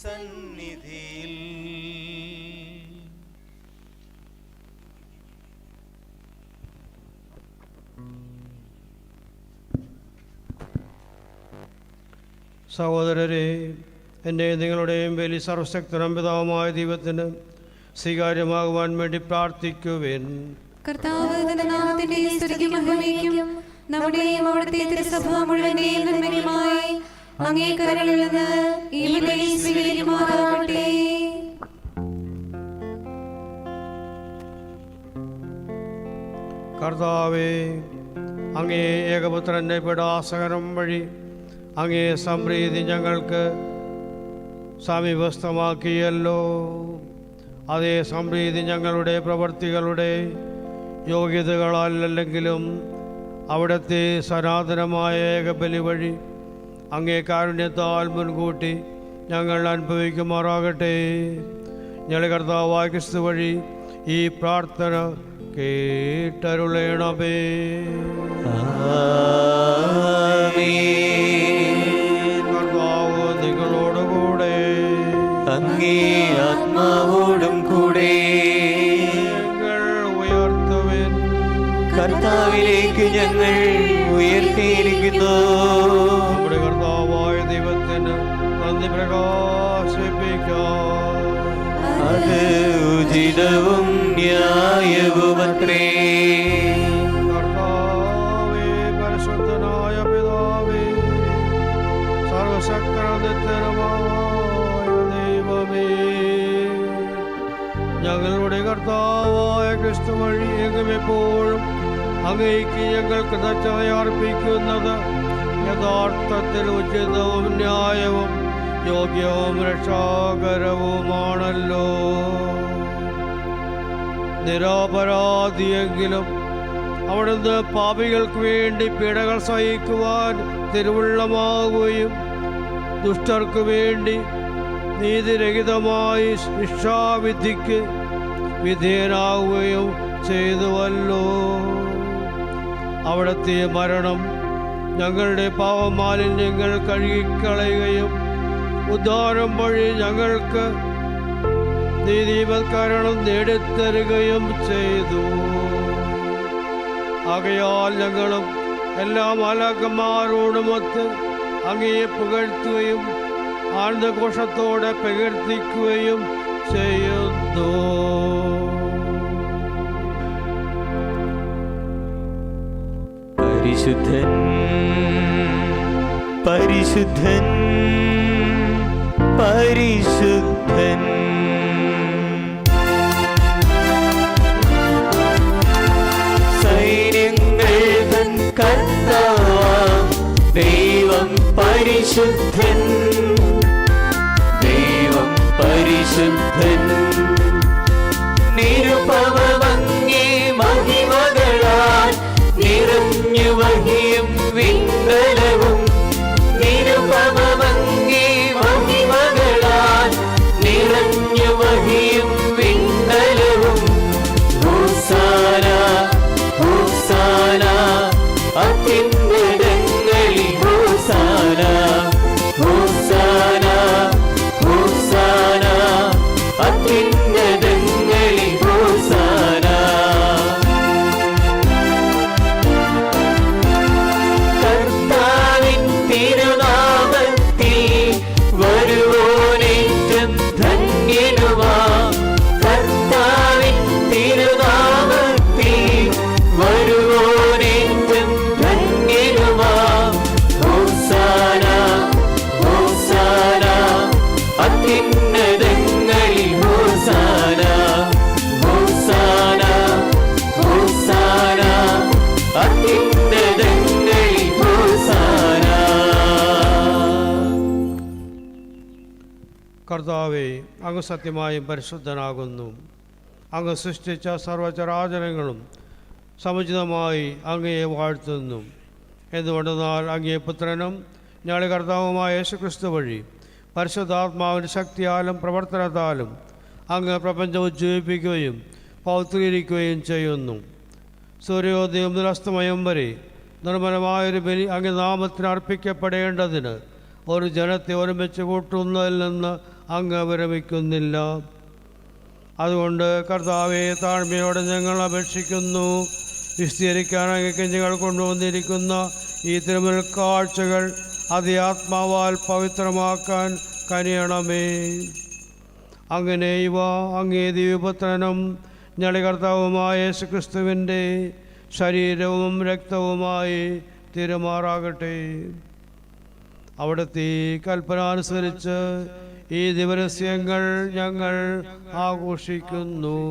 സന്നിധിയിൽ. സഹോദരരെ, എൻ്റെയും നിങ്ങളുടെയും ബലി സർവശക്തനും പിതാവുമായ ദൈവത്തിന് സ്വീകാര്യമാകുവാൻ വേണ്ടി പ്രാർത്ഥിക്കുവിൻ. കർത്താവ് തന്റെ നാമത്തിന്റെ സ്തുതിക്കും മഹിമയ്ക്കും നമ്മുടെയും അവിടുത്തെ തിരുസഭ മുഴുവന്റെയും നന്മയ്ക്കുമായി അങ്ങേ കരങ്ങളിൽ നിന്ന് ഈ ബലി സ്വീകരിക്കുമാറാകട്ടെ. കർത്താവേ, അങ്ങേ ഏകപുത്രൻ്റെ പീഡാസഹനം വഴി അങ്ങേ സംപ്രീതി ഞങ്ങൾക്ക് സമീപസ്ഥമാക്കിയല്ലോ. അതേ സംപ്രീതി ഞങ്ങളുടെ പ്രവർത്തികളുടെ യോഗ്യതകളല്ലെങ്കിലും അവിടുത്തെ സനാതനമായ ഏകബലി വഴി അങ്ങേ കാരുണ്യത്താൽ മുൻകൂട്ടി ഞങ്ങൾ അനുഭവിക്കുമാറാകട്ടെ. ഞങ്ങളുടെ കർത്താവായ ക്രിസ്തു വഴി ഈ പ്രാർത്ഥന കേട്ടരുളേണമേ. കർത്താവ് നിങ്ങളോടുകൂടെ അങ്ങേ ആത്മാവോടും കർത്താവിലേക്ക് ഞങ്ങൾ ഉയർത്തിയിരിക്കുന്നു. നമ്മുടെ കർത്താവായ ദൈവത്തിന് നന്ദി പ്രകാശിപ്പിക്കാം. അത് ഉചിതവും ന്യായവുമത്രേ. കർത്താവേ, പരിശുദ്ധനായ പിതാവേ, സർവശക്തനായ ദൈവമേ, ഞങ്ങളുടെ കർത്താവായ ക്രിസ്തു വഴി എങ്ങും എപ്പോഴും അങ്ങേക്ക് ഞങ്ങൾ കൃതജ്ഞത അർപ്പിക്കുന്നത് യഥാർത്ഥത്തിൽ ഉചിതവും ന്യായവും യോഗ്യവും രക്ഷാകരവുമാണല്ലോ. നിരപരാധിയെങ്കിലും അവിടുന്ന് പാപികൾക്ക് വേണ്ടി പീഡകൾ സഹിക്കുവാൻ തിരുവുള്ളമാവുകയും ദുഷ്ടർക്ക് വേണ്ടി നീതിരഹിതമായി ശിക്ഷാവിധിക്ക് വിധേയനാവുകയും ചെയ്തുവല്ലോ. അവിടുത്തെ മരണം ഞങ്ങളുടെ പാപമാലിന്യങ്ങൾ കഴുകിക്കളയുകയും ഉദ്ധാരം വഴി ഞങ്ങൾക്ക് നീതിവൽക്കരണം നേടിത്തരുകയും ചെയ്തു. ആകയാൽ ഞങ്ങളും എല്ലാ മാലാഖമാരോടുമൊത്ത് അങ്ങയെ പുകഴ്ത്തുകയും ആനന്ദഘോഷത്തോടെ പ്രകീർത്തിക്കുകയും ചെയ്യുന്നു. പരിശുദ്ധൻ പരിശുദ്ധൻ പരിശുദ്ധൻ, സൈന്യങ്ങൾ തൻ കർത്താവാം ദൈവം പരിശുദ്ധൻ, ദൈവം പരിശുദ്ധൻ. നിരുപമങ്ങേ മഹിമകളാൽ നിറഞ്ഞു വഹിയും വിണ്ടലവും, നിരുപമങ്ങേ മഹിമകളാൽ നിറഞ്ഞു വഹിയും വിണ്ടലവും. ഹോസാന ഹോസാന അത്യുന്നതങ്ങളിൽ, ഹോസാന ഹോസാന ഹോസാന അത്യുന്നതങ്ങളിൽ, ഹോസാന. കർത്താവിൻ തിരുനാമത്തിൽ വരുവോനേറ്റം ധന്യനുമാം, കർത്താവിൻ തിരുനാമത്തിൽ വരുവോനേറ്റം ധന്യനുമാം. ഹോസാന ഹോസാന അത്യുന്നതങ്ങളിൽ, ഹോസാന ഹോസാന ഹോസാന അത്യുന്നതങ്ങളിൽ, ഹോസാന. കർത്താവേ, അങ്ങ് സത്യമായും പരിശുദ്ധനാകുന്നു. അങ്ങ് സൃഷ്ടിച്ച സർവചരാചരങ്ങളും സമുചിതമായി അങ്ങയെ വാഴ്ത്തുന്നു. എന്തുകൊണ്ടെന്നാൽ അങ്ങേ പുത്രനും ഞങ്ങളുടെ കർത്താവുമായ യേശുക്രിസ്തു വഴി പരിശുദ്ധാത്മാവിൻ്റെ ശക്തിയാലും പ്രവർത്തനത്താലും അങ്ങ് പ്രപഞ്ചം ഉജ്ജീവിപ്പിക്കുകയും പൗത്രീകരിക്കുകയും ചെയ്യുന്നു. സൂര്യോദയം മുതൽ അസ്തമയം വരെ നിർമ്മലമായൊരു ബലി അങ്ങ് നാമത്തിന് അർപ്പിക്കപ്പെടേണ്ടതിന് ഒരു ജനത്തെ ഒരുമിച്ച് കൂട്ടുന്നതിൽ നിന്ന് അങ്ങ് വിരമിക്കുന്നില്ല. അതുകൊണ്ട് കർത്താവെ, താഴ്മയോടെ ഞങ്ങൾ അപേക്ഷിക്കുന്നു. വിശദീകരിക്കാൻ അങ്ങേക്ക് ഞങ്ങൾ കൊണ്ടുവന്നിരിക്കുന്ന ഈ തിരുമുൽ കാഴ്ചകൾ അതേ ആത്മാവാൽ പവിത്രമാക്കാൻ കനിയണമേ. അങ്ങനെ ഇവ അങ്ങേ ദിവ്യപുത്രനും ഞങ്ങളുടെ കർത്താവുമായ യേശുക്രിസ്തുവിൻ്റെ ശരീരവും രക്തവുമായി തിരുമാറാകട്ടെ. അവിടുത്തെ കൽപ്പന അനുസരിച്ച് ഈ ദിവരസ്യങ്ങൾ ഞങ്ങൾ ആഘോഷിക്കുന്നു.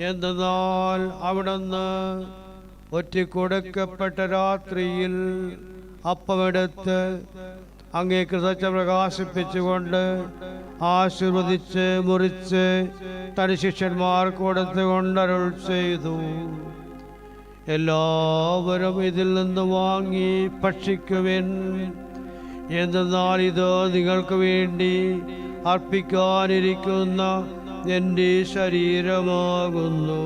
എന്തെന്നാൽ അവിടുന്ന് ഒറ്റിക്കൊടുക്കപ്പെട്ട രാത്രിയിൽ അപ്പമെടുത്ത് അങ്ങേ കൃതജ്ഞത പ്രകാശിപ്പിച്ചുകൊണ്ട് ആശീർവദിച്ച് മുറിച്ച് തന്റെ ശിഷ്യന്മാർ കൊടുത്തുകൊണ്ട് അരുൾ ചെയ്തു, എല്ലാവരും ഇതിൽ നിന്ന് വാങ്ങി ഭക്ഷിക്കുവിൻ. എന്തെന്നാൽ ഇത് നിങ്ങൾക്ക് വേണ്ടി അർപ്പിക്കാനിരിക്കുന്ന എൻ്റെ ശരീരമാകുന്നു.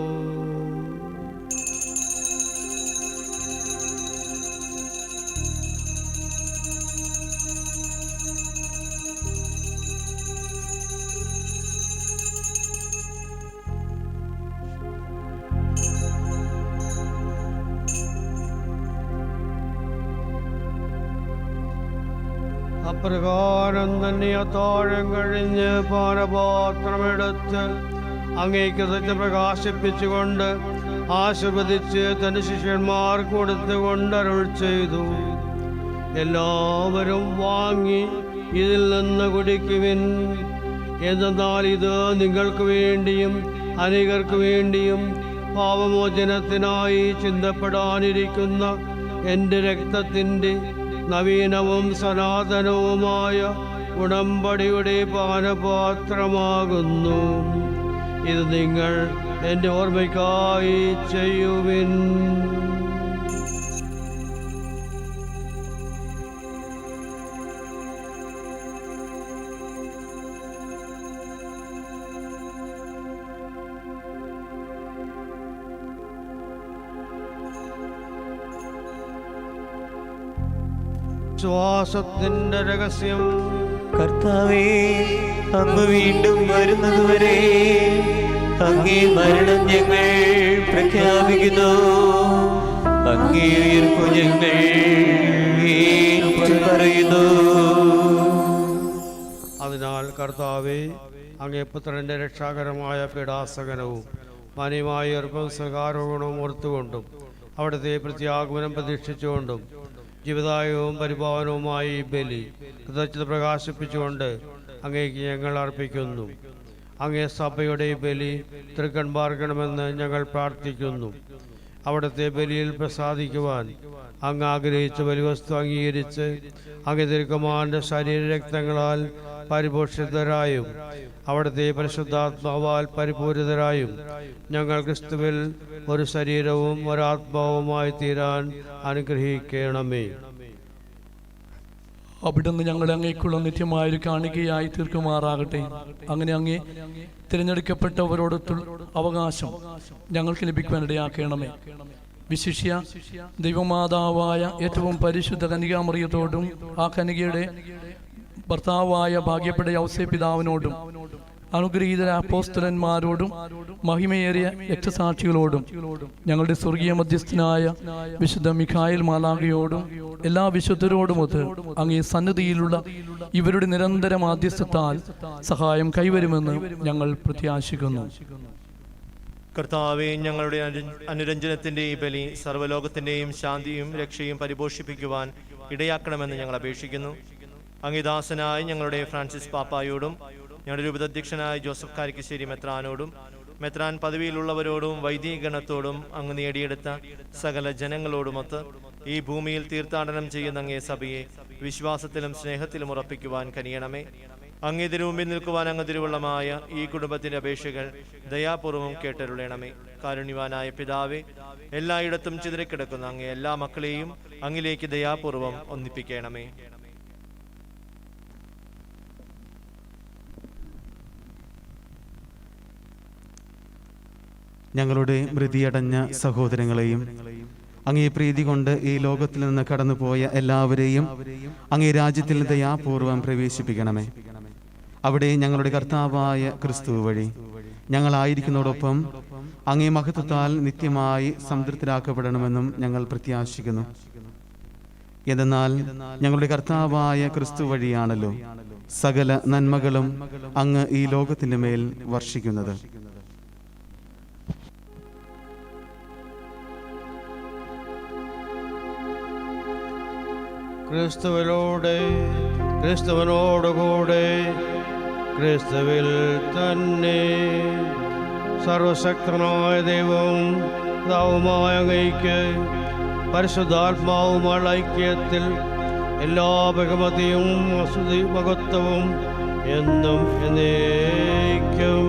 അപ്രകാരം തന്നെ അത്താഴം കഴിഞ്ഞ് പാനപാത്രമെടുത്ത് അങ്ങേക്ക് സത്യം പ്രകാശിപ്പിച്ചുകൊണ്ട് ആശീർവദിച്ച് തന്റെ ശിഷ്യന്മാർക്ക് കൊടുത്തുകൊണ്ട് അരുൾ ചെയ്തു. എല്ലാവരും വാങ്ങി ഇതിൽ നിന്ന് കുടിക്കുവിൻ. എന്തെന്നാൽ ഇത് നിങ്ങൾക്ക് വേണ്ടിയും അനേകർക്ക് വേണ്ടിയും പാപമോചനത്തിനായി ചിന്തപ്പെടാനിരിക്കുന്ന എൻ്റെ രക്തത്തിൻ്റെ നവീനവും സനാതനവുമായ ഉടമ്പടിയുടെ പാനപാത്രമാകുന്നു. ഇത് നിങ്ങൾ എൻ്റെ ഓർമ്മയ്ക്കായി ചെയ്യുവിൻ. ശ്വാസത്തിന്റെ രഹസ്യം. കർത്താവേ, അങ്ങ് വീണ്ടും വരുന്നതുവരെ അങ്ങേ മരണം ഞങ്ങൾ പ്രഖ്യാപിക്കുന്നു. അങ്ങേ ഉയർപ്പു ഞങ്ങൾ പറയുന്നു. അതിനാൽ കർത്താവേ, അങ്ങേ പുത്രന്റെ രക്ഷാകരമായ പീഡാസകനവും മാന്യമായ ഉയർപ്പും സകാരോഗണവും ഓർത്തുകൊണ്ടും അവിടുത്തെ പ്രത്യാഗമനം പ്രതീക്ഷിച്ചുകൊണ്ടും ജീവിതായവും പരിപാവനവുമായി ബലി കൃതജ്ഞത പ്രകാശിപ്പിച്ചുകൊണ്ട് അങ്ങേക്ക് ഞങ്ങൾ അർപ്പിക്കുന്നു. അങ്ങേ സഭയുടെ ബലി തൃക്കൺപാർക്കണമെന്ന് ഞങ്ങൾ പ്രാർത്ഥിക്കുന്നു. അവിടുത്തെ ബലിയിൽ പ്രസാദിക്കുവാൻ അങ്ങ് ആഗ്രഹിച്ച ബലിവസ്തു അംഗീകരിച്ച് അങ്ങേ തിരുക്കുമാരൻ്റെ ശരീരരക്തങ്ങളാൽ പരിപോഷിതരായും അവിടുത്തെ പരിശുദ്ധാത്മാവാൽ പരിപൂരിതരായും ഞങ്ങൾ ക്രിസ്തുവിൽ ഒരു ശരീരവും ഒരാത്മാവുമായി തീരാൻ അനുഗ്രഹിക്കണമേ. അവിടുന്ന് ഞങ്ങളെ അങ്ങേക്കുള്ള നിത്യമായൊരു കാണികയായി തീർക്കുമാറാകട്ടെ. അങ്ങനെ അങ്ങേ തിരഞ്ഞെടുക്കപ്പെട്ടവരോടൊത്തുള്ള അവകാശം ഞങ്ങൾക്ക് ലഭിക്കുവാനിടയാക്കണമേ. വിശിഷ്യ ദൈവമാതാവായ ഏറ്റവും പരിശുദ്ധ കന്യകാമറിയത്തോടും ആ കന്യകയുടെ ഭർത്താവായ ഭാഗ്യപ്പെട്ട യൗസേപ്പ് പിതാവിനോടും അനുഗ്രഹീതര അപ്പോസ്തലന്മാരോടും മഹിമയേറിയ രക്തസാക്ഷികളോടും ഞങ്ങളുടെ സ്വർഗീയ മധ്യസ്ഥനായ വിശുദ്ധ മിഖായേൽ മാലാഖയോടും എല്ലാ വിശുദ്ധരോടുമൊത്ത് അങ്ങേ സന്നിധിയിലുള്ള ഇവരുടെ നിരന്തര മാധ്യസ്ഥത്താൽ സഹായം കൈവരുമെന്ന് ഞങ്ങൾ പ്രത്യാശിക്കുന്നു. കർത്താവേ, ഞങ്ങളുടെ അനുരഞ്ജനത്തിന്റെ ഈ ബലി സർവ്വലോകത്തിന്റെയും ശാന്തിയും രക്ഷയും പരിപോഷിപ്പിക്കുവാൻ ഇടയാക്കണമെന്ന് ഞങ്ങൾ അപേക്ഷിക്കുന്നു. അംഗീദാസനായ ഞങ്ങളുടെ ഫ്രാൻസിസ് പാപ്പായോടും ഞങ്ങളുടെ രൂപതാധ്യക്ഷനായ ജോസഫ് കാരിക്കശ്ശേരി മെത്രാനോടും മെത്രാൻ പദവിയിലുള്ളവരോടും വൈദികഗണത്തോടും അങ്ങ് നേടിയെടുത്ത സകല ജനങ്ങളോടുമൊത്ത് ഈ ഭൂമിയിൽ തീർത്ഥാടനം ചെയ്യുന്ന അങ്ങേ സഭയെ വിശ്വാസത്തിലും സ്നേഹത്തിലും ഉറപ്പിക്കുവാൻ കനിയണമേ. അങ്ങേ തിരുമുമ്പിൽ നിൽക്കുവാൻ അങ്ങ് തിരുവുള്ളമായ ഈ കുടുംബത്തിന്റെ അപേക്ഷകൾ ദയാപൂർവം കേട്ടരുളണമേ. കാരുണ്യവാനായ പിതാവേ, എല്ലായിടത്തും ചിതറിക്കിടക്കുന്ന അങ്ങേ എല്ലാ മക്കളെയും അങ്ങിലേക്ക് ദയാപൂർവം ഒന്നിപ്പിക്കണമേ. ഞങ്ങളുടെ മൃതിയടഞ്ഞ സഹോദരങ്ങളെയും അങ്ങേ പ്രീതി കൊണ്ട് ഈ ലോകത്തിൽ നിന്ന് കടന്നുപോയ എല്ലാവരെയും അങ്ങേ രാജ്യത്തിൽ ദയാപൂർവം പ്രവേശിപ്പിക്കണമേ. അവിടെ ഞങ്ങളുടെ കർത്താവായ ക്രിസ്തു വഴി ഞങ്ങളായിരിക്കുന്നതോടൊപ്പം അങ്ങേ മഹത്വത്താൽ നിത്യമായി സംതൃപ്തരാക്കപ്പെടണമെന്നും ഞങ്ങൾ പ്രത്യാശിക്കുന്നു. എന്തെന്നാൽ ഞങ്ങളുടെ കർത്താവായ ക്രിസ്തു വഴിയാണല്ലോ സകല നന്മകളും അങ്ങ് ഈ ലോകത്തിന്റെ മേൽ വർഷിക്കുന്നത്. ക്രിസ്തുവിനോടുകൂടെ ക്രിസ്തുവിൽ തന്നെ സർവശക്തനായ ദൈവം പിതാവുമായ അങ്ങയ്ക്ക് പരിശുദ്ധാത്മാവുമായുള്ള ഐക്യത്തിൽ എല്ലാ ബഹുമതിയും മഹത്വവും എന്നും എന്നേക്കും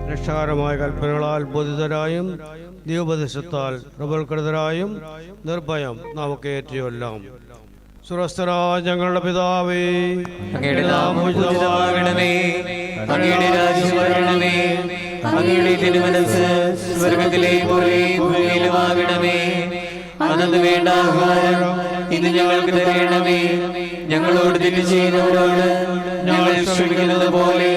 രക്ഷാകരമായ കൽപ്പനകളാൽ ബോധിതരായും ദൈവോപദേശത്താൽ പ്രബലകൃതരായും നിർഭയം നമുക്ക് ഏറ്റുചൊല്ലാം. സുരസ്ഥരായ ഞങ്ങളുടെ പിതാവേ, അങ്ങയുടെ നാമം പൂജിതമാകണമേ, അങ്ങയുടെ രാജ്യം വരണമേ, അങ്ങയുടെ തിരുമനസ്സ് സ്വർഗ്ഗത്തിലെ പോലെ ഭൂമിയിലുമാകണമേ. അന്നു വേണ്ട ആഹാരം ഇന്ന് ഞങ്ങൾക്ക് തരണമേ. ഞങ്ങളോട് തെറ്റ് ചെയ്യുന്നവരോട് ഞങ്ങൾ ക്ഷമിക്കുന്നത് പോലെ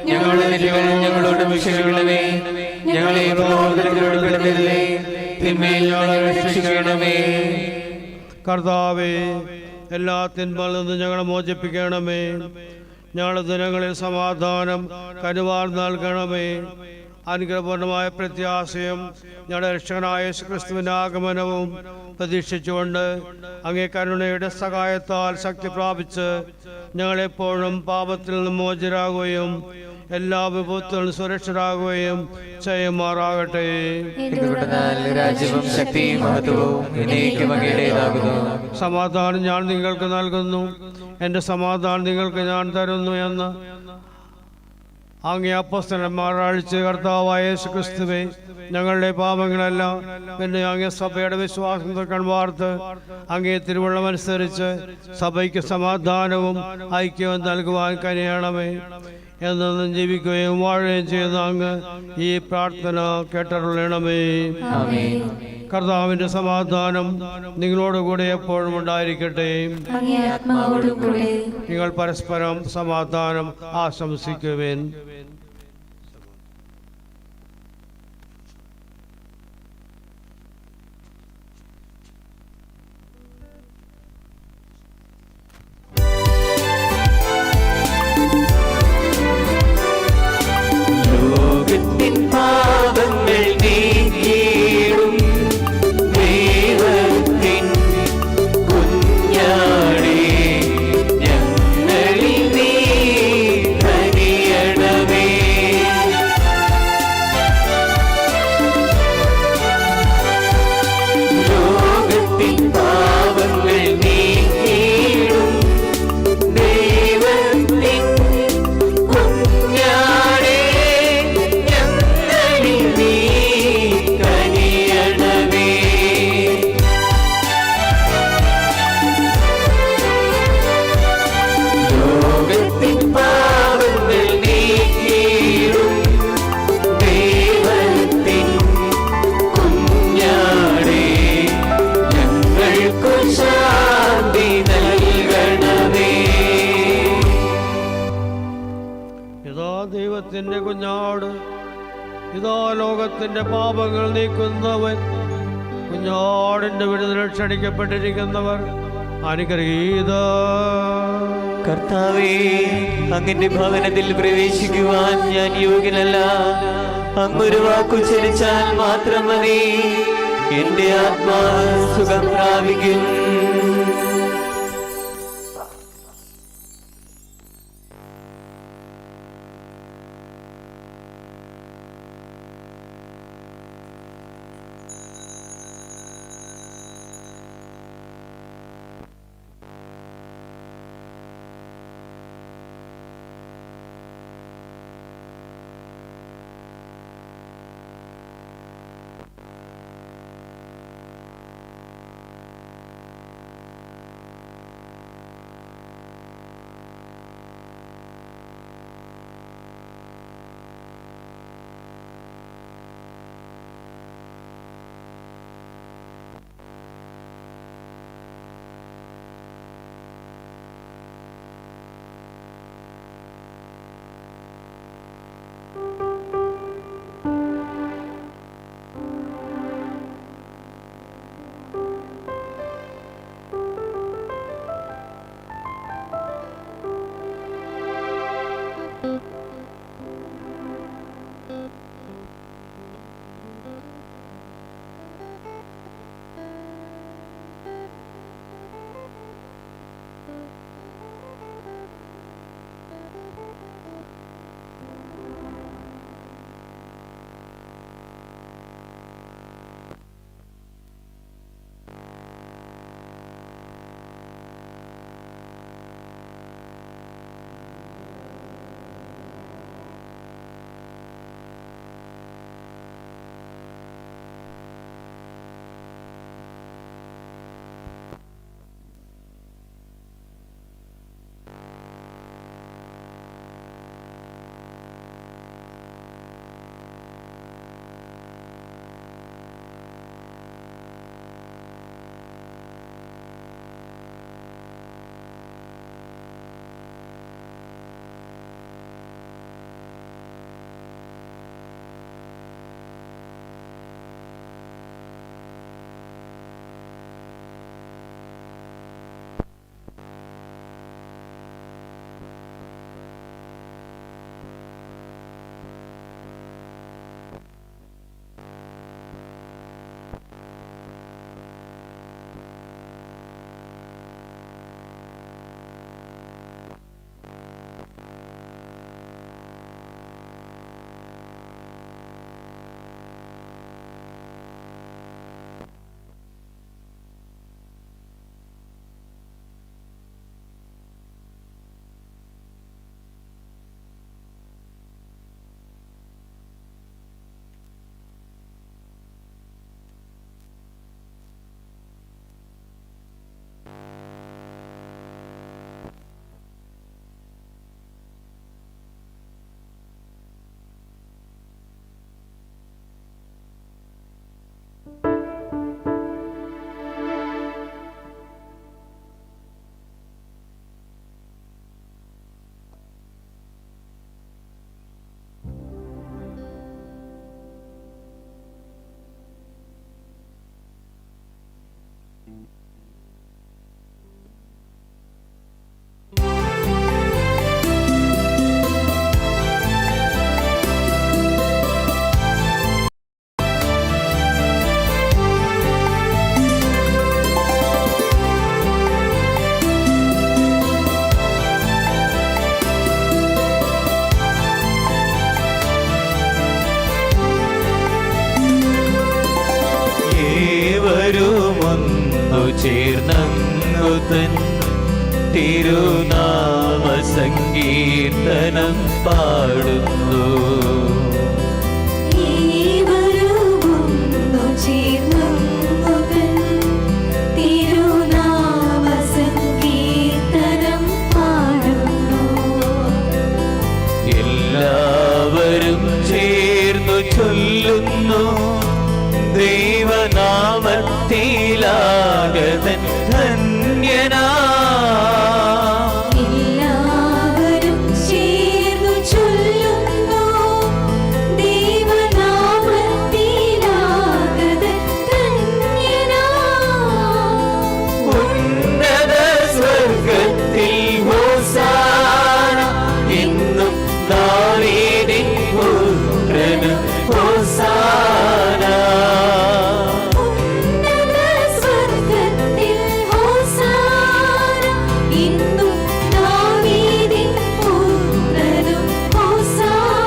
ഞങ്ങളുടെ തെറ്റുകൾ ഞങ്ങളോട് ക്ഷമിക്കണമേ. ഞങ്ങളെ പ്രലോഭനത്തിൽ ഉൾപ്പെടുത്തരുതേ, തിന്മയിൽ ഞങ്ങളെ രക്ഷിക്കണമേ. കർത്താവേ, എല്ലാ തിന്മകളിൽ നിന്ന് ഞങ്ങളെ മോചിപ്പിക്കണമേ. ഞങ്ങളുടെ ദിനങ്ങളിൽ സമാധാനം കരുവാർ നൽകണമേ. അനുഗ്രഹപൂർണമായ പ്രത്യാശയും ഞങ്ങളുടെ രക്ഷകനായ യേശുക്രിസ്തുവിന്റെ ആഗമനവും പ്രതീക്ഷിച്ചുകൊണ്ട് അങ്ങേ കരുണയുടെ സഹായത്താൽ ശക്തി പ്രാപിച്ച് ഞങ്ങളെപ്പോഴും പാപത്തിൽ നിന്ന് മോചിതരാകുകയും എല്ലാ വിപത്തുകളും സുരക്ഷിതരാകുകയും ചെയ്യുമാറാകട്ടെ. രാജ്യവും ശക്തിയും മഹത്വവും എന്നേക്കും അങ്ങയുടേതാകുന്നു. സമാധാനം ഞാൻ നിങ്ങൾക്ക് നൽകുന്നു, എൻ്റെ സമാധാനം നിങ്ങൾക്ക് ഞാൻ തരുന്നു എന്ന് അങ്ങേ അപ്പോസ്തലന്മാർ അഴിച്ച് കർത്താവായ യേശുക്രിസ്തുവേ, ഞങ്ങളുടെ പാപങ്ങളെല്ലാം പിന്നെ അങ്ങേ സഭയുടെ വിശ്വാസം കൺവാർത്ത് അങ്ങേ തിരുവള്ളമനുസരിച്ച് സഭയ്ക്ക് സമാധാനവും ഐക്യവും നൽകുവാൻ കഴിയണമേ. എന്നും ജീവിക്കുകയും വാഴുകയും ചെയ്യുന്ന അങ്ങ് ഈ പ്രാർത്ഥന കേട്ടരുളണമേ. കർത്താവിന്റെ സമാധാനം നിങ്ങളോടുകൂടെ എപ്പോഴും ഉണ്ടായിരിക്കട്ടെ. നിങ്ങൾ പരസ്പരം സമാധാനം ആശംസിക്കുവേൻ. ദൈവത്തിന്റെ കുഞ്ഞാട്, ഇതാ ലോകത്തിന്റെ പാപങ്ങൾ നീക്കുന്നവൻ. കുഞ്ഞാടിന്റെ വിടുതൽ ക്ഷണിക്കപ്പെട്ടിരിക്കുന്നവർ അനുഗ്രഹീത. കർത്താവേ, അങ്ങന്റെ ഭവനത്തിൽ പ്രവേശിക്കുവാൻ ഞാൻ യോഗ്യനല്ല. അങ്ങൊരു വാക്കുച്ചരിച്ചാൽ മാത്രം മതി, എന്റെ ആത്മാവ് സുഖം പ്രാപിക്കും. ചേർന്നങ്ങു തൻ തിരുനാമ സങ്കീർത്തനം പാടുന്നു. എല്ലാവരും ചേർന്നു ചൊല്ലുന്നു ദൈവനാമത്തിലാകതൻ ധന്യനാ. എല്ലാവരും ചേർന്നു ചൊല്ലുന്നു ദൈവനാമത്തിലാകതൻ ധന്യനാ. ഉന്നത സ്വർഗത്തിൽ ഹോസാന, എന്നും ദാവീദിൻ പുത്രന് ഹോസാന. ഉന്നത സ്വർഗത്തിൽ ഹോസാന, ഇന്നും ദാവീദിൻ പുത്രനും ഹോസാന.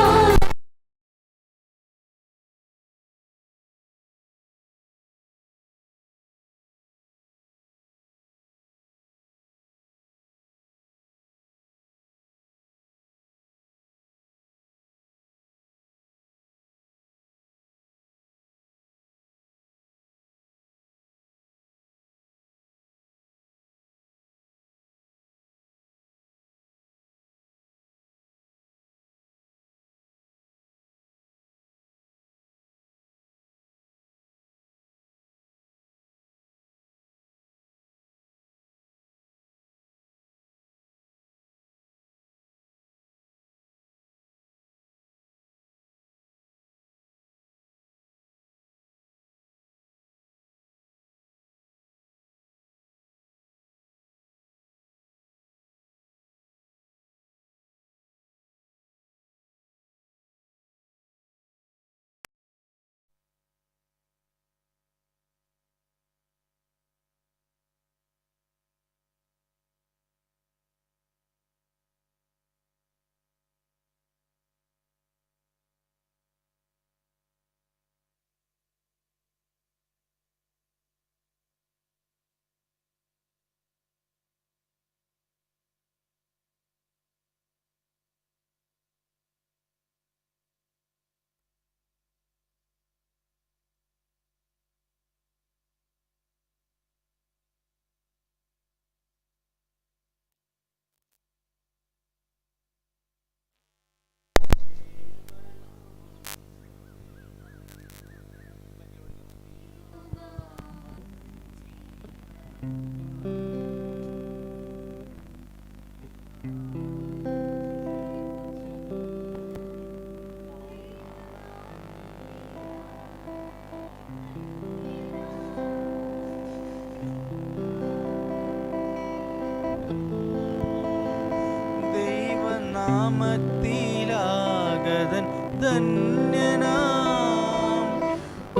ദൈവനാമത്തിലാകതൻ ധന്യനാം.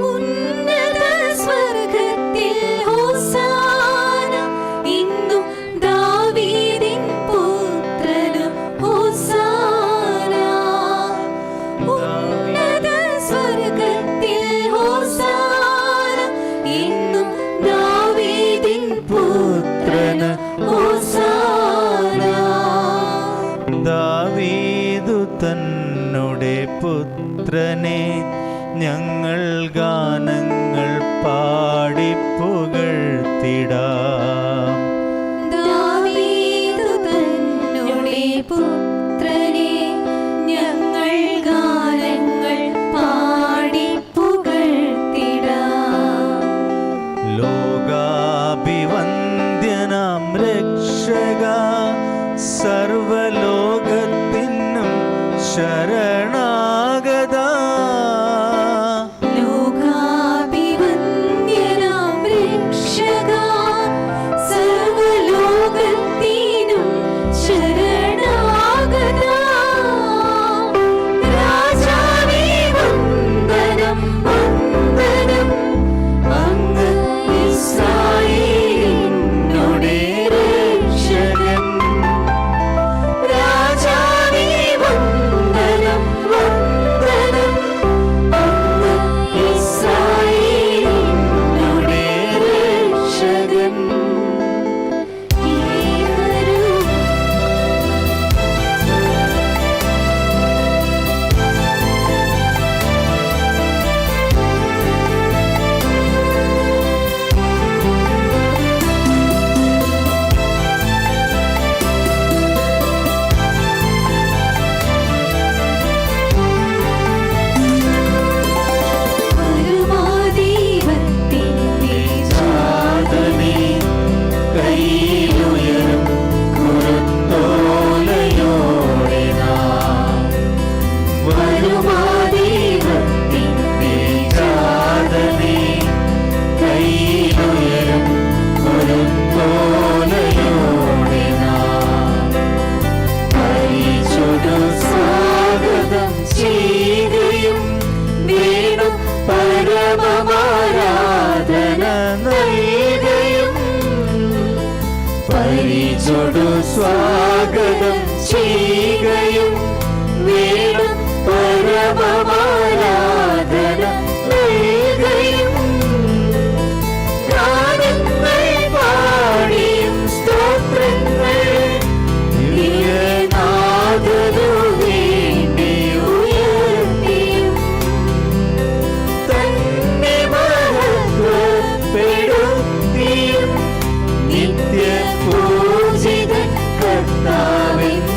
ഉന്നത സ്വർഗത്തിൽ ഹോസാന, ഇന്നും ദാവീദിൻ പുത്രനും ഹോസാന. ഉന്നത സ്വർഗത്തിൽ ഹോസാന, ഇന്നും ദാവീദിൻ പുത്രന് ഹോസാന. ദാവീദു തന്നുടെ പുത്രനെ ഞങ്ങൾ ഗാനങ്ങൾ പാടി പുകഴ്ത്തിടാം. ദാവീദു തന്നുടെ പുത്രനെ ഞങ്ങൾ ഗാനങ്ങൾ പാടി പുകഴ്ത്തിടാം. ലോകാഭിവന്ദ്യനാം രക്ഷക, സർവലോകത്തിനും ശരണാഗത. ലോകാഭിവന്ദ്യനാം രക്ഷക, സർവലോകത്തിനും ശരണാഗത. രാജാവേ വന്ദനം വന്ദനം, അങ്ങ് ഇസ്രായേലിനുടെ രക്ഷകൻ. ചെയ്യുകയും വേണം, പരമമാരാധന നൽകുകയും പരിചൊടു സ്വാഗതം ചെയ്യുകയും വേണം, പരമമാരാധന നൽകുകയും ഗാനങ്ങൾ പാടിയും സ്തോത്രങ്ങൾ നാഥനു വേണ്ടി ഉയർത്തിയും തന്നെ മഹത്വപ്പെടുത്തിയും നിത്യ പൂജിത കർത്താവെന്നോതുവിൻ.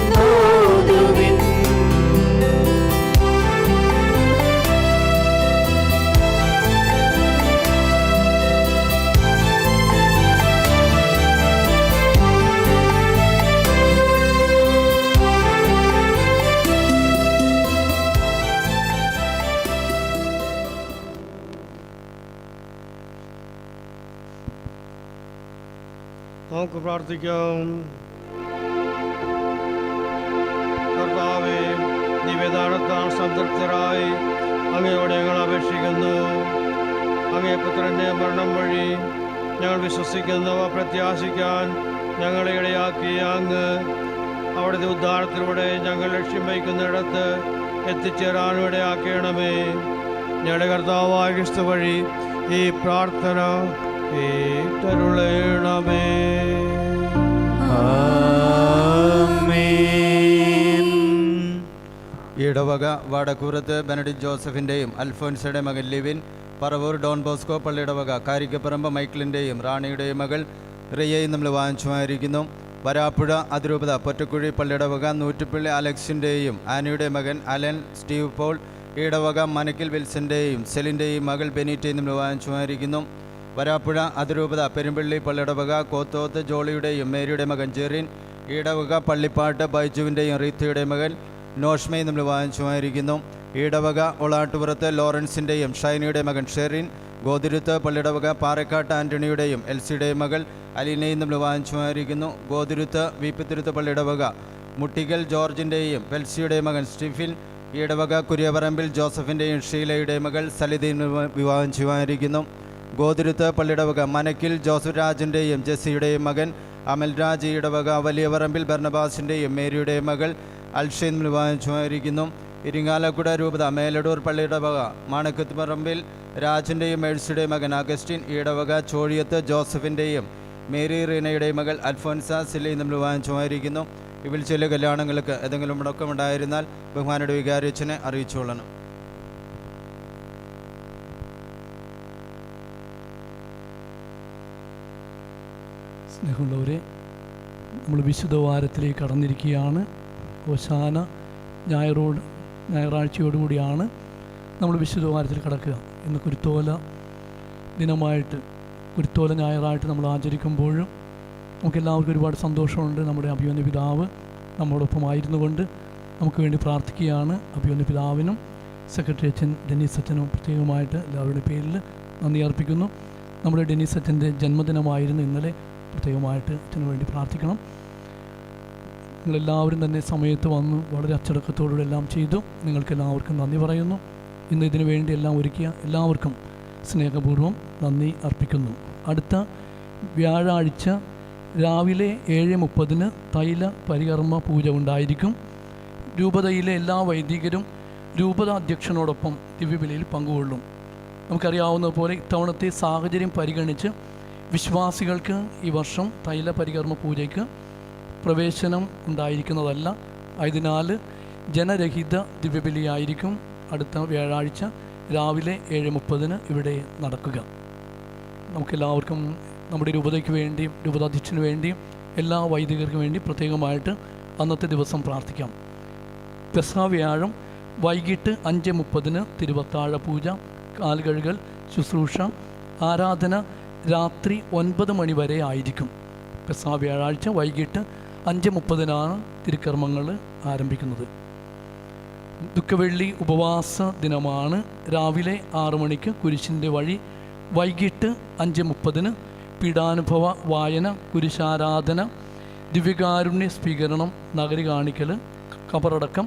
നമുക്ക് പ്രാർത്ഥിക്കാം. കർത്താവേ, ദിവ്യദാനത്താൽ സംതൃപ്തരായി അങ്ങയോട് ഞങ്ങൾ അപേക്ഷിക്കുന്നു. അങ്ങേ പുത്രന്റെ മരണം വഴി ഞങ്ങൾ വിശ്വസിക്കുന്നവ പ്രത്യാശിക്കാൻ ഞങ്ങളെ ഇടയാക്കിയ അങ്ങ് അവിടുത്തെ ഉദ്ധാരത്തിലൂടെ ഞങ്ങൾ ലക്ഷ്യം വയ്ക്കുന്നിടത്ത് എത്തിച്ചേരാനും ഇടയാക്കണമേ. ഞങ്ങളുടെ കർത്താവായ ക്രിസ്തു വഴി ഈ പ്രാർത്ഥന കേട്ടരുളേണമേ. ഇടവക വടക്കൂറത്ത് ബെനഡിക്ട് ജോസഫിൻ്റെയും അൽഫോൻസയുടെ മകൻ ലിവിൻ, പറവൂർ ഡോൺ ബോസ്കോ പള്ളിയിടവക കാരിക്കപ്പറമ്പ് മൈക്കിളിൻ്റെയും റാണിയുടെയും മകൾ റിയയും നമ്മൾ വാങ്ങിച്ചുമായിരിക്കുന്നു. വരാപ്പുഴ അതിരൂപത പൊറ്റക്കുഴി പള്ളിയിടവക നൂറ്റുപള്ളി അലക്സിൻ്റെയും ആനിയുടെ മകൻ അലൻ സ്റ്റീവ് പോൾ, ഇടവക മനക്കിൽ വിൽസൻ്റെയും സെലിൻ്റെയും മകൾ ബെനീറ്റയും നമ്മൾ വാങ്ങിച്ചുമായിരിക്കുന്നു. വരാപ്പുഴ അതിരൂപത പെരുമ്പള്ളി പള്ളിയിടവക കോത്തോത്ത് ജോളിയുടെയും മേരിയുടെ മകൻ ജെറിൻ, ഇടവക പള്ളിപ്പാട്ട് ബൈജുവിൻ്റെയും റീത്തയുടെ മകൻ നോഷ്മയും നമ്മൾ വാങ്ങിച്ചുമായിരിക്കുന്നു. ഇടവക ഒളാട്ടുപുറത്ത് ലോറൻസിൻ്റെയും ഷൈനിയുടെ മകൻ ഷെറിൻ, ഗോതിരുത്ത് പള്ളിയിടവക പാറക്കാട്ട് ആൻ്റണിയുടെയും എൽസിയുടെയും മകൾ അലീനയും നമ്മൾ വാങ്ങിച്ചുമായിരിക്കുന്നു. ഗോതിരുത്ത് വീപ്പത്തിരുത്ത് പള്ളിയിടവക മുട്ടിക്കൽ ജോർജിൻ്റെയും പെൽസിയുടെ മകൻ സ്റ്റീഫിൻ, ഇടവക കുര്യപറമ്പിൽ ജോസഫിൻ്റെയും ഷീലയുടെ മകൾ സലിതയും വിവാഹം ചെയ്യുമായിരിക്കുന്നു. ഗോതിരുത്ത് പള്ളിയിടവക മനക്കിൽ ജോസഫ് രാജിൻ്റെയും ജെസ്സിയുടെയും മകൻ അമൽരാജ്, ഇടവക വലിയ പറമ്പിൽ ബർണബാസിൻ്റെയും മേരിയുടെയും മകൾ അൽഷയും വിവാഹം ചെയ്യുമായിരിക്കുന്നു. ഇരിങ്ങാലക്കുട രൂപത മേലടൂർ പള്ളിയിടവക മാണക്കത്ത് പറമ്പിൽ രാജിൻ്റെയും മേഴ്സിയുടെയും മകൻ അഗസ്റ്റിൻ, ഇടവക ചോഴിയത്ത് ജോസഫിൻ്റെയും മേരി റീനയുടെയും മകൾ അൽഫോൻസ സിലയും നമ്മൾ വിവാഹം ചെയ്യുമായിരിക്കുന്നു. ഇവൽ ചില കല്യാണങ്ങൾക്ക് ഏതെങ്കിലും മുടക്കമുണ്ടായിരുന്നാൽ ബഹുമാനയുടെ വികാരിയച്ഛനെ അറിയിച്ചുകൊള്ളണം. സ്നേഹമുള്ളവരെ, നമ്മൾ വിശുദ്ധ വാരത്തിലേക്ക് കടന്നിരിക്കുകയാണ്. ഹോശാന ഞായറാഴ്ചയോടുകൂടിയാണ് നമ്മൾ വിശുദ്ധ വാരത്തിൽ കടക്കുക. ഇന്ന് കുരുത്തോല ദിനമായിട്ട്, കുരുത്തോല ഞായറായിട്ട് നമ്മൾ ആചരിക്കുമ്പോഴും നമുക്കെല്ലാവർക്കും ഒരുപാട് സന്തോഷമുണ്ട്. നമ്മുടെ അഭിമന്യ പിതാവ് നമ്മോടൊപ്പം ആയിരുന്നു കൊണ്ട് നമുക്ക് വേണ്ടി പ്രാർത്ഥിക്കുകയാണ്. അഭിമന്യ പിതാവിനും സെക്രട്ടറി അച്ഛൻ ഡെന്നീസ് അച്ഛനും പ്രത്യേകമായിട്ട് എല്ലാവരുടെ പേരിൽ നന്ദി അർപ്പിക്കുന്നു. നമ്മുടെ ഡെന്നീസ് അച്ഛൻ്റെ ജന്മദിനമായിരുന്നു ഇന്നലെ. പ്രത്യേകമായിട്ട് അച്ഛന് വേണ്ടി പ്രാർത്ഥിക്കണം. നിങ്ങളെല്ലാവരും തന്നെ സമയത്ത് വന്നു വളരെ അച്ചടക്കത്തോടുകൂടി എല്ലാം ചെയ്തു. നിങ്ങൾക്കെല്ലാവർക്കും നന്ദി പറയുന്നു. ഇന്ന് ഇതിനു വേണ്ടി എല്ലാം ഒരുക്കിയ എല്ലാവർക്കും സ്നേഹപൂർവ്വം നന്ദി അർപ്പിക്കുന്നു. അടുത്ത വ്യാഴാഴ്ച രാവിലെ 7:30 തൈല പരികർമ്മ പൂജ ഉണ്ടായിരിക്കും. രൂപതയിലെ എല്ലാ വൈദികരും രൂപത അധ്യക്ഷനോടൊപ്പം ദിവ്യബലിയിൽ പങ്കുകൊള്ളും. നമുക്കറിയാവുന്ന പോലെ ഇത്തവണത്തെ സാഹചര്യം പരിഗണിച്ച് വിശ്വാസികൾക്ക് ഈ വർഷം തൈല പരികർമ്മ പൂജയ്ക്ക് പ്രവേശനം ഉണ്ടായിരിക്കുന്നതല്ല. ആയതിനാൽ ജനരഹിത ദിവ്യബലിയായിരിക്കും അടുത്ത വ്യാഴാഴ്ച രാവിലെ 7:30 ഇവിടെ നടക്കുക. നമുക്കെല്ലാവർക്കും നമ്മുടെ രൂപതയ്ക്ക് വേണ്ടിയും രൂപതാധ്യക്ഷന് വേണ്ടിയും എല്ലാ വൈദികർക്കും വേണ്ടി പ്രത്യേകമായിട്ട് അന്നത്തെ ദിവസം പ്രാർത്ഥിക്കാം. പെസഹ വ്യാഴം വൈകിട്ട് 5:30 തിരുവത്താഴ പൂജ, കാൽകഴുകൽ ശുശ്രൂഷ, ആരാധന രാത്രി 9 മണി വരെ ആയിരിക്കും. പെസഹ വ്യാഴാഴ്ച വൈകിട്ട് 5:30 തിരുക്കർമ്മങ്ങൾ ആരംഭിക്കുന്നത്. ദുഃഖവെള്ളി ഉപവാസ ദിനമാണ്. രാവിലെ 6 മണിക്ക് കുരിശിൻ്റെ വഴി, വൈകിട്ട് 5:30 പീഡാനുഭവ വായന, കുരിശാരാധന, ദിവ്യകാരുണ്യ സ്വീകരണം, നഗരി കാണിക്കൽ, ഖബറടക്കം